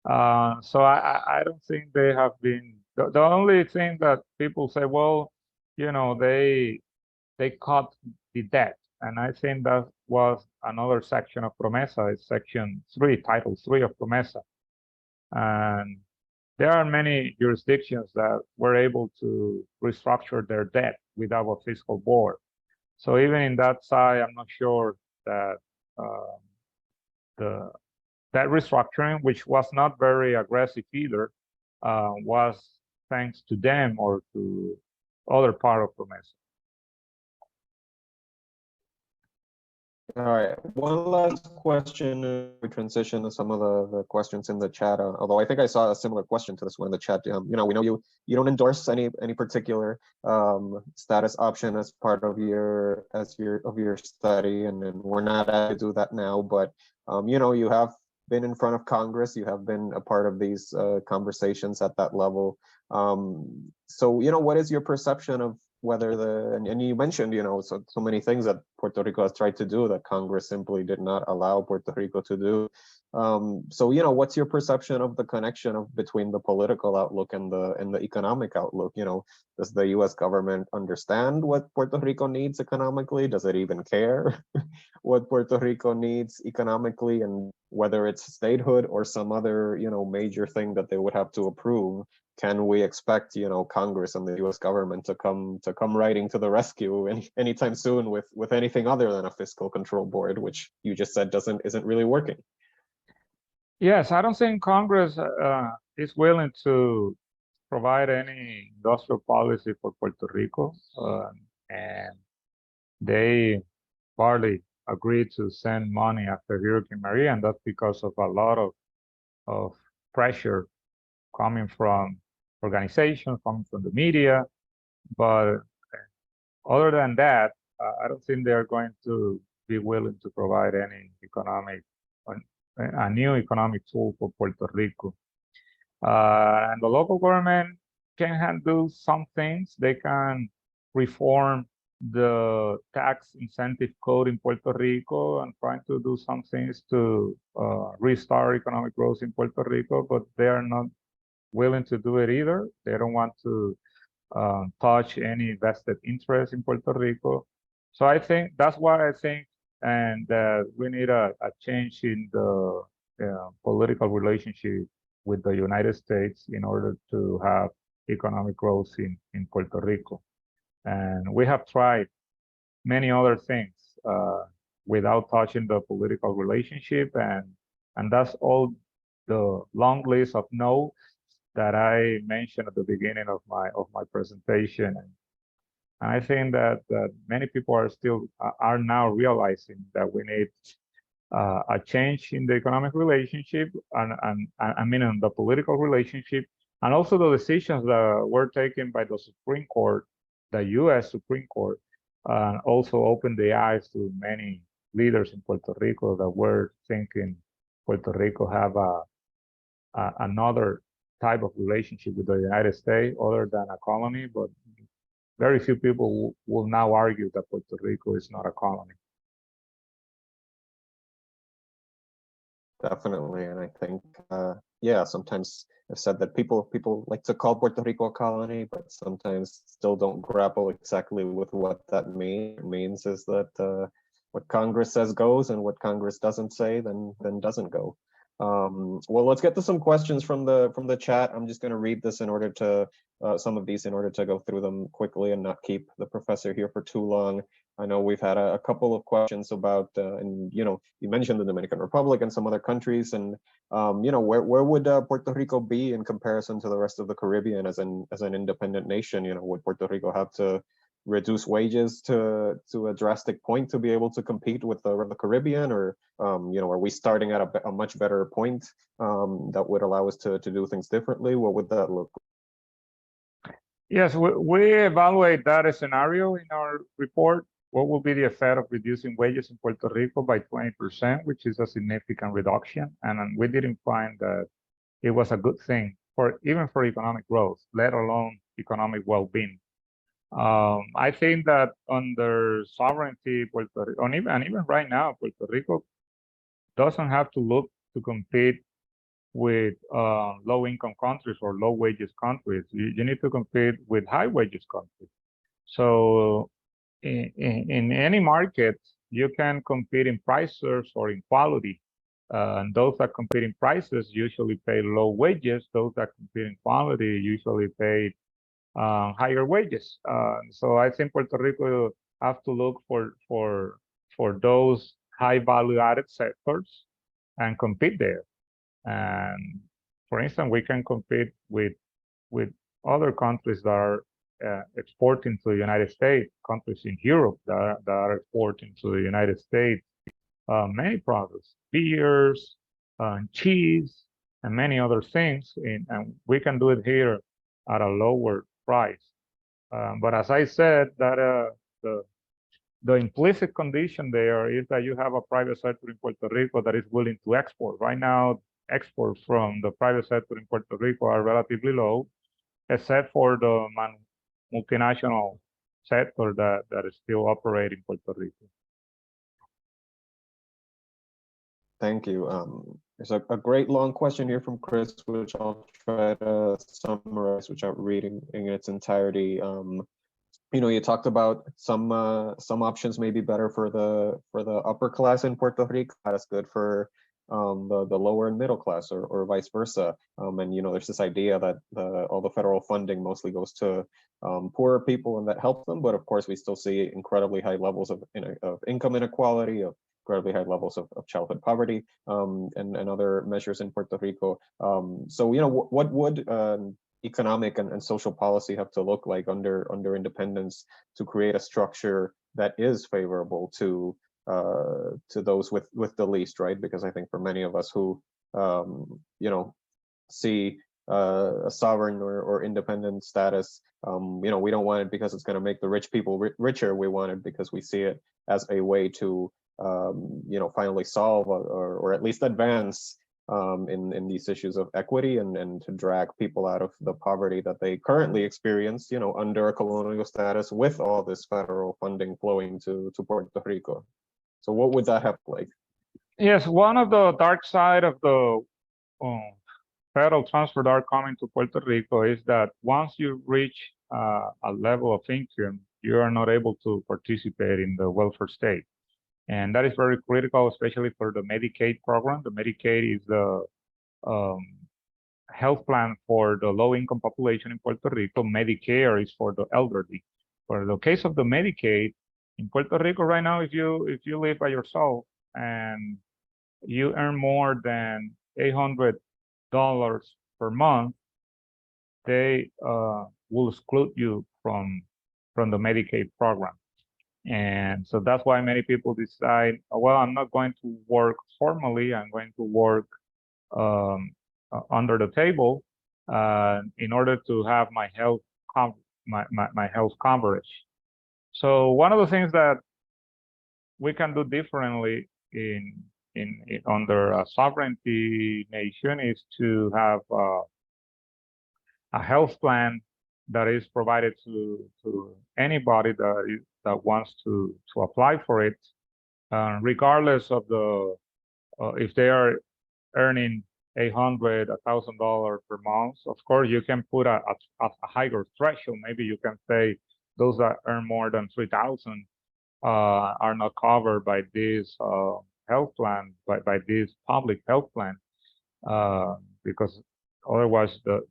So I don't think they have been, the only thing that people say, well, they cut the debt. And I think that was another section of PROMESA, it's section 3, title 3 of PROMESA. And there are many jurisdictions that were able to restructure their debt without a fiscal board. So even in that side, I'm not sure that that restructuring, which was not very aggressive either, was thanks to them or to other part of PROMESA.
All right, one last question. We transition to some of the questions in the chat. Although I think I saw a similar question to this one in the chat. We know you don't endorse any particular status option as part of your study, and we're not able to do that now. But you have been in front of Congress. You have been a part of these conversations at that level. So what is your perception of whether and you mentioned so many things that Puerto Rico has tried to do that Congress simply did not allow Puerto Rico to do. So what's your perception of the connection between the political outlook and the economic outlook? Does the U.S. government understand what Puerto Rico needs economically? Does it even care what Puerto Rico needs economically, and whether it's statehood or some other major thing that they would have to approve? Can we expect Congress and the U.S. government to come riding to the rescue anytime soon with anything other than a fiscal control board, which you just said isn't really working?
Yes, I don't think Congress is willing to provide any industrial policy for Puerto Rico, and they partly agreed to send money after Hurricane Maria, and that's because of a lot of pressure coming from organizations, coming from the media. But other than that, I don't think they're going to be willing to provide any a new economic tool for Puerto Rico. And the local government can do some things. They can reform the tax incentive code in Puerto Rico and trying to do some things to restart economic growth in Puerto Rico, but they are not willing to do it either. They don't want to touch any vested interest in Puerto Rico. So I think that's why I think, and we need a change in the political relationship with the United States in order to have economic growth in Puerto Rico. And we have tried many other things without touching the political relationship, and that's all the long list of no that I mentioned at the beginning of my presentation. And I think that many people are now realizing that we need a change in the economic relationship and I mean in the political relationship, and also the decisions that were taken by the Supreme Court, the U.S. Supreme Court, also opened the eyes to many leaders in Puerto Rico that were thinking Puerto Rico have another type of relationship with the United States other than a colony, but very few people will now argue that Puerto Rico is not a colony.
Definitely, and I think, yeah, sometimes I've said that people like to call Puerto Rico a colony, but sometimes still don't grapple exactly with what that means. Is that what Congress says goes, and what Congress doesn't say then doesn't go. Well, let's get to some questions from the chat. I'm just going to read this in order to some of these in order to go through them quickly and not keep the professor here for too long. I know we've had a couple of questions about, and you mentioned the Dominican Republic and some other countries, and where would Puerto Rico be in comparison to the rest of the Caribbean as an independent nation? Would Puerto Rico have to reduce wages to a drastic point to be able to compete with the Caribbean, or are we starting at a much better point that would allow us to do things differently? What would that look like?
Yes, we evaluate that scenario in our report. What will be the effect of reducing wages in Puerto Rico by 20%, which is a significant reduction, and we didn't find that it was a good thing even for economic growth, let alone economic well-being. I think that under sovereignty, Puerto Rico, and even right now, Puerto Rico doesn't have to look to compete with low-income countries or low-wages countries. You need to compete with high-wages countries. So in any market, you can compete in prices or in quality. And those that compete in prices usually pay low wages. Those that compete in quality usually pay higher wages. So I think Puerto Rico have to look for those high value added sectors and compete there. And for instance, we can compete with other countries that are exporting to the United States, countries in Europe that are exporting to the United States many products, beers, cheese, and many other things. And we can do it here at a lower price. But as I said, that the implicit condition there is that you have a private sector in Puerto Rico that is willing to export. Right now, exports from the private sector in Puerto Rico are relatively low, except for the multinational sector that is still operating in Puerto Rico.
Thank you. There's a great long question here from Chris, which I'll try to summarize without reading in its entirety. You talked about some options may be better for the upper class in Puerto Rico. That's good for the lower and middle class, or vice versa. And there's this idea that all the federal funding mostly goes to poorer people, and that helps them. But of course, we still see incredibly high levels of income inequality, of incredibly high levels of childhood poverty, and other measures in Puerto Rico. So what would economic and social policy have to look like under independence to create a structure that is favorable to those with the least, right? Because I think for many of us who see a sovereign or independent status, we don't want it because it's going to make the rich people richer. We want it because we see it as a way to finally solve or at least advance in these issues of equity and to drag people out of the poverty that they currently experience, under a colonial status with all this federal funding flowing to Puerto Rico. So what would that have like?
Yes, one of the dark side of the federal transfer that are coming to Puerto Rico is that once you reach a level of income, you are not able to participate in the welfare state. And that is very critical, especially for the Medicaid program. The Medicaid is the health plan for the low-income population in Puerto Rico. Medicare is for the elderly. For the case of the Medicaid, in Puerto Rico right now, if you live by yourself and you earn more than $800 per month, they will exclude you from the Medicaid program. And so that's why many people decide, well, I'm not going to work formally. I'm going to work under the table in order to have my health coverage. So one of the things that we can do differently under a sovereignty nation is to have a health plan that is provided to anybody that wants to apply for it, regardless of the if they are earning $800, $1,000 per month. Of course, you can put a higher threshold. Maybe you can say those that earn more than 3,000 are not covered by this health plan, by this public health plan, because otherwise the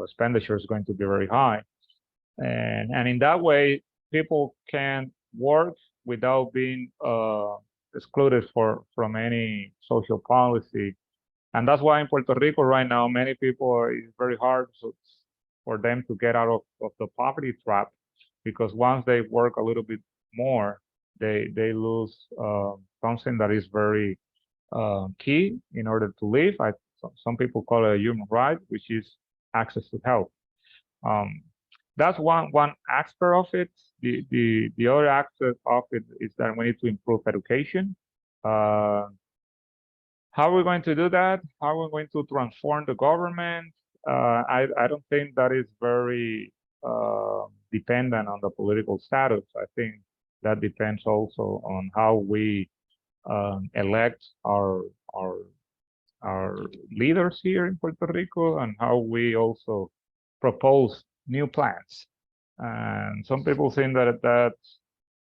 expenditure is going to be very high. And in that way, people can work without being excluded from any social policy. And that's why in Puerto Rico right now, many people it's very hard for them to get out of the poverty trap, because once they work a little bit more, they lose something that is very key in order to live. Some people call it a human right, which is access to health. That's one aspect of it. The other aspect of it is that we need to improve education. How are we going to do that? How are we going to transform the government? I don't think that is very dependent on the political status. I think that depends also on how we elect our leaders here in Puerto Rico, and how we also propose new plans. And some people think that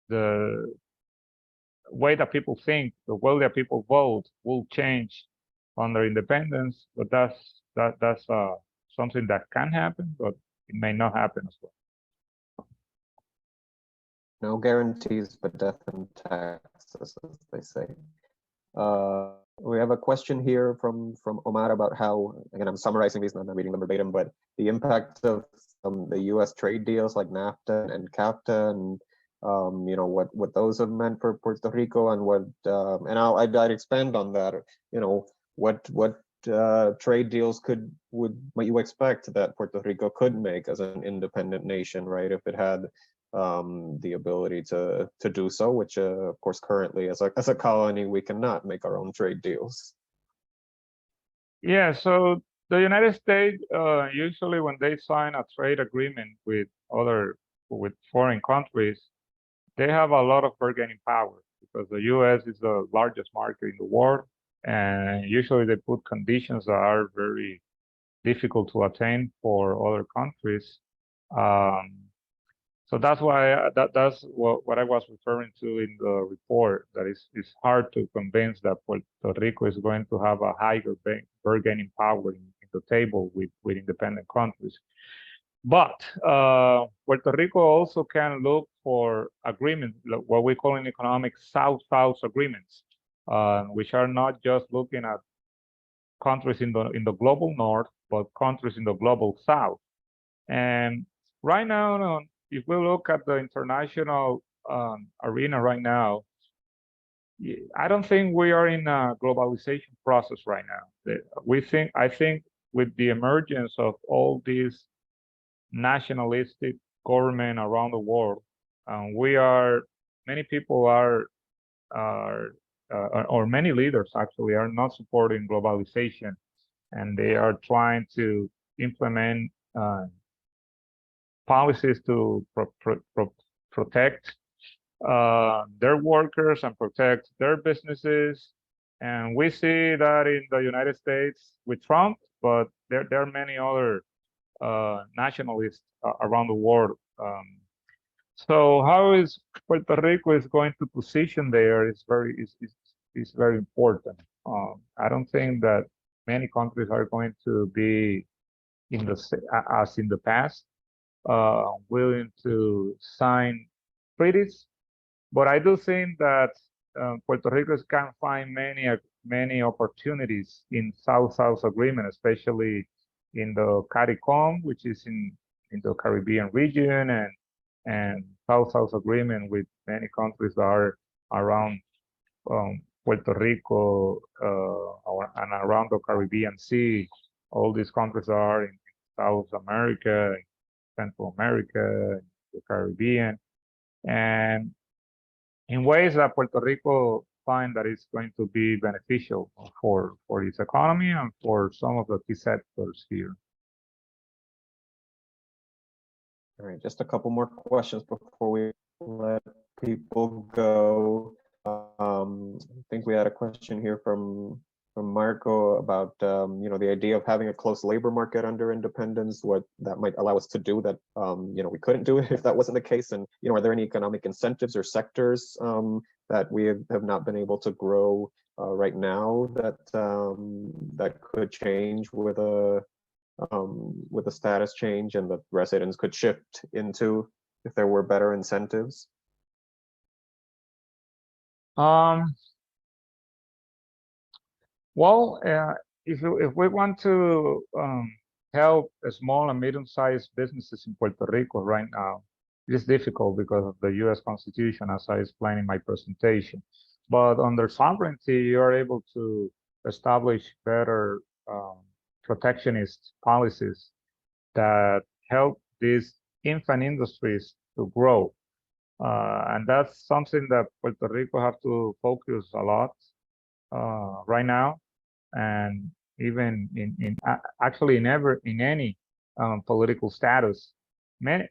the way that people think, the way that people vote will change under independence, but that's something that can happen, but it may not happen as well.
No guarantees, but death and taxes, as they say. We have a question here from Omar about how, again, I'm summarizing these, I'm not reading them verbatim, but the impact of the U.S. trade deals like NAFTA and CAFTA, and you know, what those have meant for Puerto Rico, and what and I'd expand on that. You know, what trade deals might you expect that Puerto Rico could make as an independent nation, right? If it had the ability to do so, which of course currently as a colony we cannot make our own trade deals.
Yeah, so the United States usually when they sign a trade agreement with foreign countries, they have a lot of bargaining power, because the U.S. is the largest market in the world, and usually they put conditions that are very difficult to attain for other countries. So that's why that's what I was referring to in the report, that it's hard to convince that Puerto Rico is going to have a higher bargaining power in the table with independent countries. But Puerto Rico also can look for agreements, what we call in economics South-South agreements, which are not just looking at countries in the global North, but countries in the global South. And right now, if we look at the international arena right now, I don't think we are in a globalization process right now. I think with the emergence of all these nationalistic government around the world, many people or many leaders actually are not supporting globalization, and they are trying to implement policies to protect their workers and protect their businesses. And we see that in the United States with Trump, but there are many other nationalists around the world. So how is Puerto Rico is going to position there is very important. I don't think that many countries are going to be as in the past, willing to sign treaties, but I do think that Puerto Rico can find many opportunities in South-South agreement, especially in the CARICOM, which is in the Caribbean region, and South-South agreement with many countries that are around Puerto Rico and around the Caribbean Sea. All these countries are in South America, Central America, the Caribbean, and in ways that Puerto Rico find that it's going to be beneficial for its economy and for some of the key sectors here.
All right, just a couple more questions before we let people go. I think we had a question here from Marco about the idea of having a close labor market under independence, what that might allow us to do that we couldn't do it if that wasn't the case, and are there any economic incentives or sectors that we have not been able to grow right now that that could change with a status change, and the residents could shift into if there were better incentives?
Well, if we want to help small and medium-sized businesses in Puerto Rico right now, it is difficult because of the U.S. Constitution, as I explained in my presentation. But under sovereignty, you are able to establish better protectionist policies that help these infant industries to grow. And that's something that Puerto Rico have to focus a lot right now, and even actually in any political status.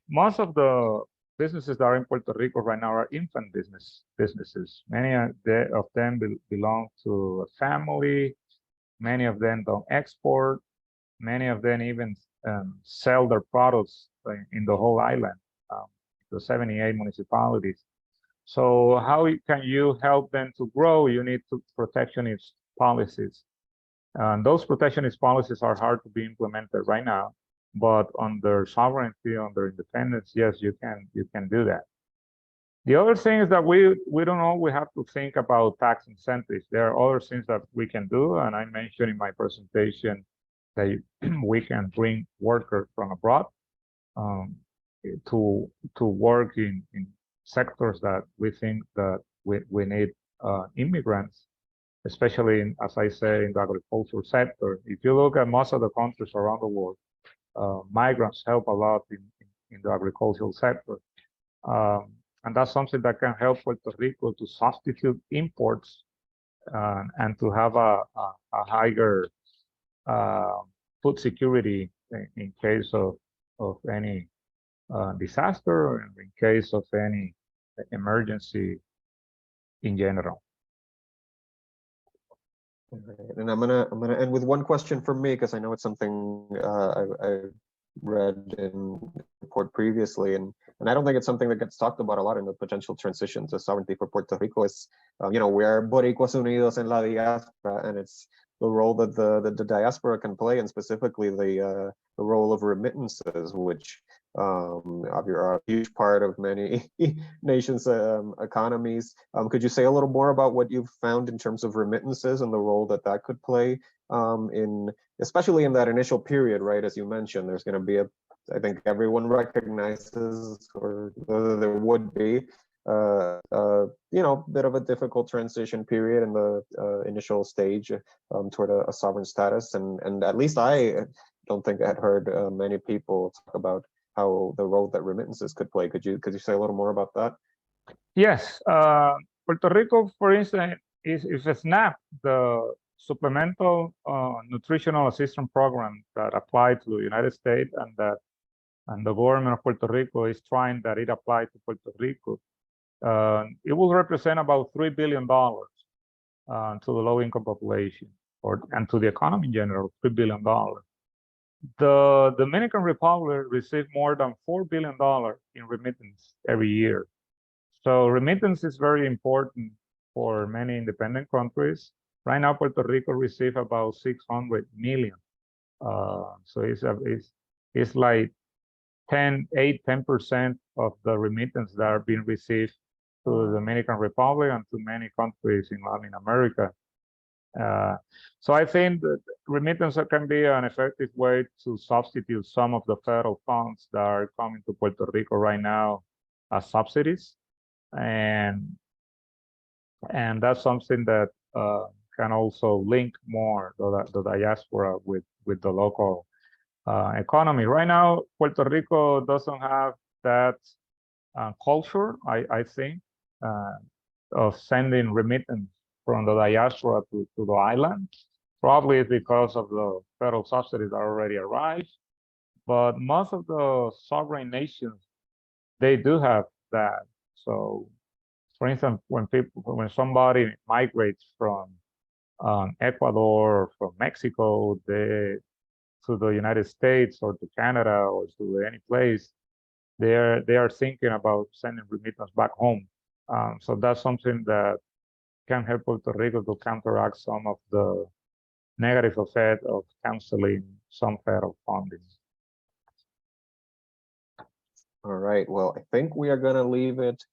Most of the businesses that are in Puerto Rico right now are infant businesses. Many of them belong to a family. Many of them don't export. Many of them even sell their products in the whole island, the 78 municipalities. So how can you help them to grow? You need protectionist policies. And those protectionist policies are hard to be implemented right now, but under sovereignty, under independence, yes, you can do that. The other thing is that we don't always have to think about tax incentives. There are other things that we can do, and I mentioned in my presentation that we can bring workers from abroad to work in sectors that we think that we need immigrants, especially in, as I say, in the agricultural sector. If you look at most of the countries around the world, migrants help a lot in the agricultural sector. And that's something that can help Puerto Rico to substitute imports and to have a higher food security in case of any disaster, or in case of any emergency in general.
And I'm gonna end with one question from me, because I know it's something I read in the report previously, and I don't think it's something that gets talked about a lot in the potential transition to sovereignty for Puerto Rico. Is we are Boricuas Unidos en la Diáspora, and it's the role that the diaspora can play, and specifically the role of remittances, which are a huge part of many nations' economies. Could you say a little more about what you've found in terms of remittances and the role that that could play especially in that initial period, right? As you mentioned, there's going to be I think everyone recognizes, or there would be bit of a difficult transition period in the initial stage toward a sovereign status, and at least I don't think I had heard many people talk about how the role that remittances could play. Could you say a little more about that?
Yes, Puerto Rico, for instance, is a SNAP, the supplemental nutritional assistance program that applied to the United States, and the government of Puerto Rico is trying that it apply to Puerto Rico. It will represent about $3 billion to the low-income population, and to the economy in general, $3 billion. The Dominican Republic received more than $4 billion in remittance every year. So remittance is very important for many independent countries. Right now, Puerto Rico receives about 600 million. So it's like 10% of the remittance that are being received to the Dominican Republic and to many countries in Latin America. So I think that remittance can be an effective way to substitute some of the federal funds that are coming to Puerto Rico right now as subsidies, and that's something that can also link more the diaspora with the local economy. Right now, Puerto Rico doesn't have that culture, I think, of sending remittance from the diaspora to the island. Probably it's because of the federal subsidies that already arrived. but most of the sovereign nations, they do have that. So, for instance, when somebody migrates from Ecuador or from Mexico to the United States or to Canada or to any place, they are thinking about sending remittance back home. So that's something that can help Puerto Rico to counteract some of the negative effect of canceling some federal funding.
All right, well, I think we are gonna leave it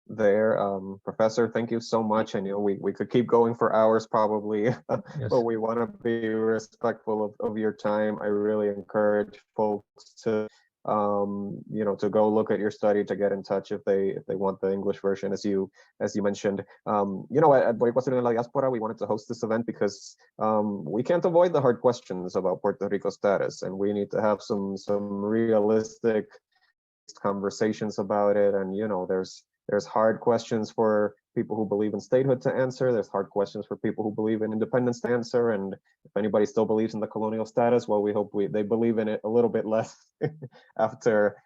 there. Professor, thank you so much. I know we could keep going for hours probably,
Yes.
but we want to be respectful of your time. I really encourage folks to to go look at your study, to get in touch if they want the English version, as you mentioned. At Boricuas Unidos la Diáspora, we wanted to host this event because we can't avoid the hard questions about Puerto Rico status, and we need to have some realistic conversations about it. And there's hard questions for people who believe in statehood to answer. There's hard questions for people who believe in independence to answer. And if anybody still believes in the colonial status, well, we hope they believe in it a little bit less after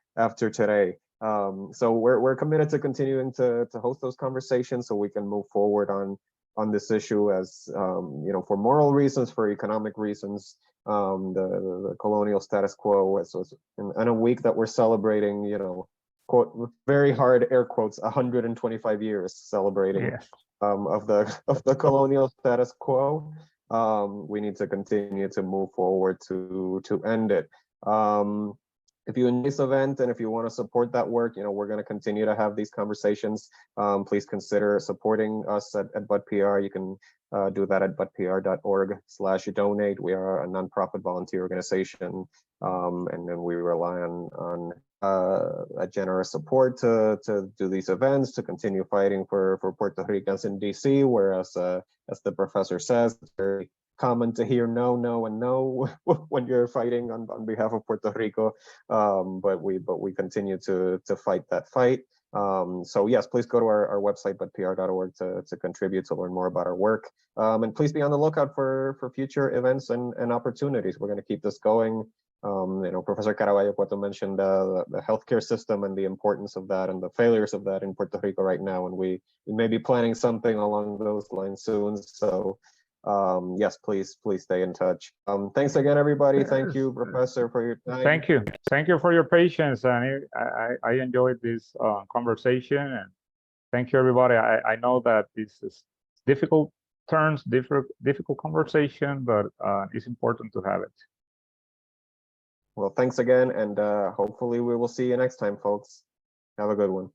today. So we're committed to continuing to host those conversations so we can move forward on this issue, as for moral reasons, for economic reasons. The colonial status quo. So in a week that we're celebrating, quote, very hard air quotes, 125 years celebrating of the colonial status quo. We need to continue to move forward to end it. If you enjoy this event and if you want to support that work, we're going to continue to have these conversations. Please consider supporting us at BUD-PR. You can do that at budpr.org/donate. We are a nonprofit volunteer organization, and then we rely on a generous support to do these events, to continue fighting for Puerto Ricans in DC, whereas as the professor says, it's very common to hear no, no, and no when you're fighting on behalf of Puerto Rico. But we continue to fight that fight. So yes, please go to our website, budpr.org, to contribute, to learn more about our work. And please be on the lookout for future events and opportunities. We're going to keep this going. Professor Caraballo-Cueto mentioned the healthcare system and the importance of that and the failures of that in Puerto Rico right now. And we may be planning something along those lines soon. So yes, please stay in touch. Thanks again, everybody. Thank you, Professor, for your time.
Thank you for your patience, and I enjoyed this conversation, and thank you, everybody. I know that this is difficult conversation, but it's important to have it.
Well, thanks again, and hopefully we will see you next time, folks. Have a good one.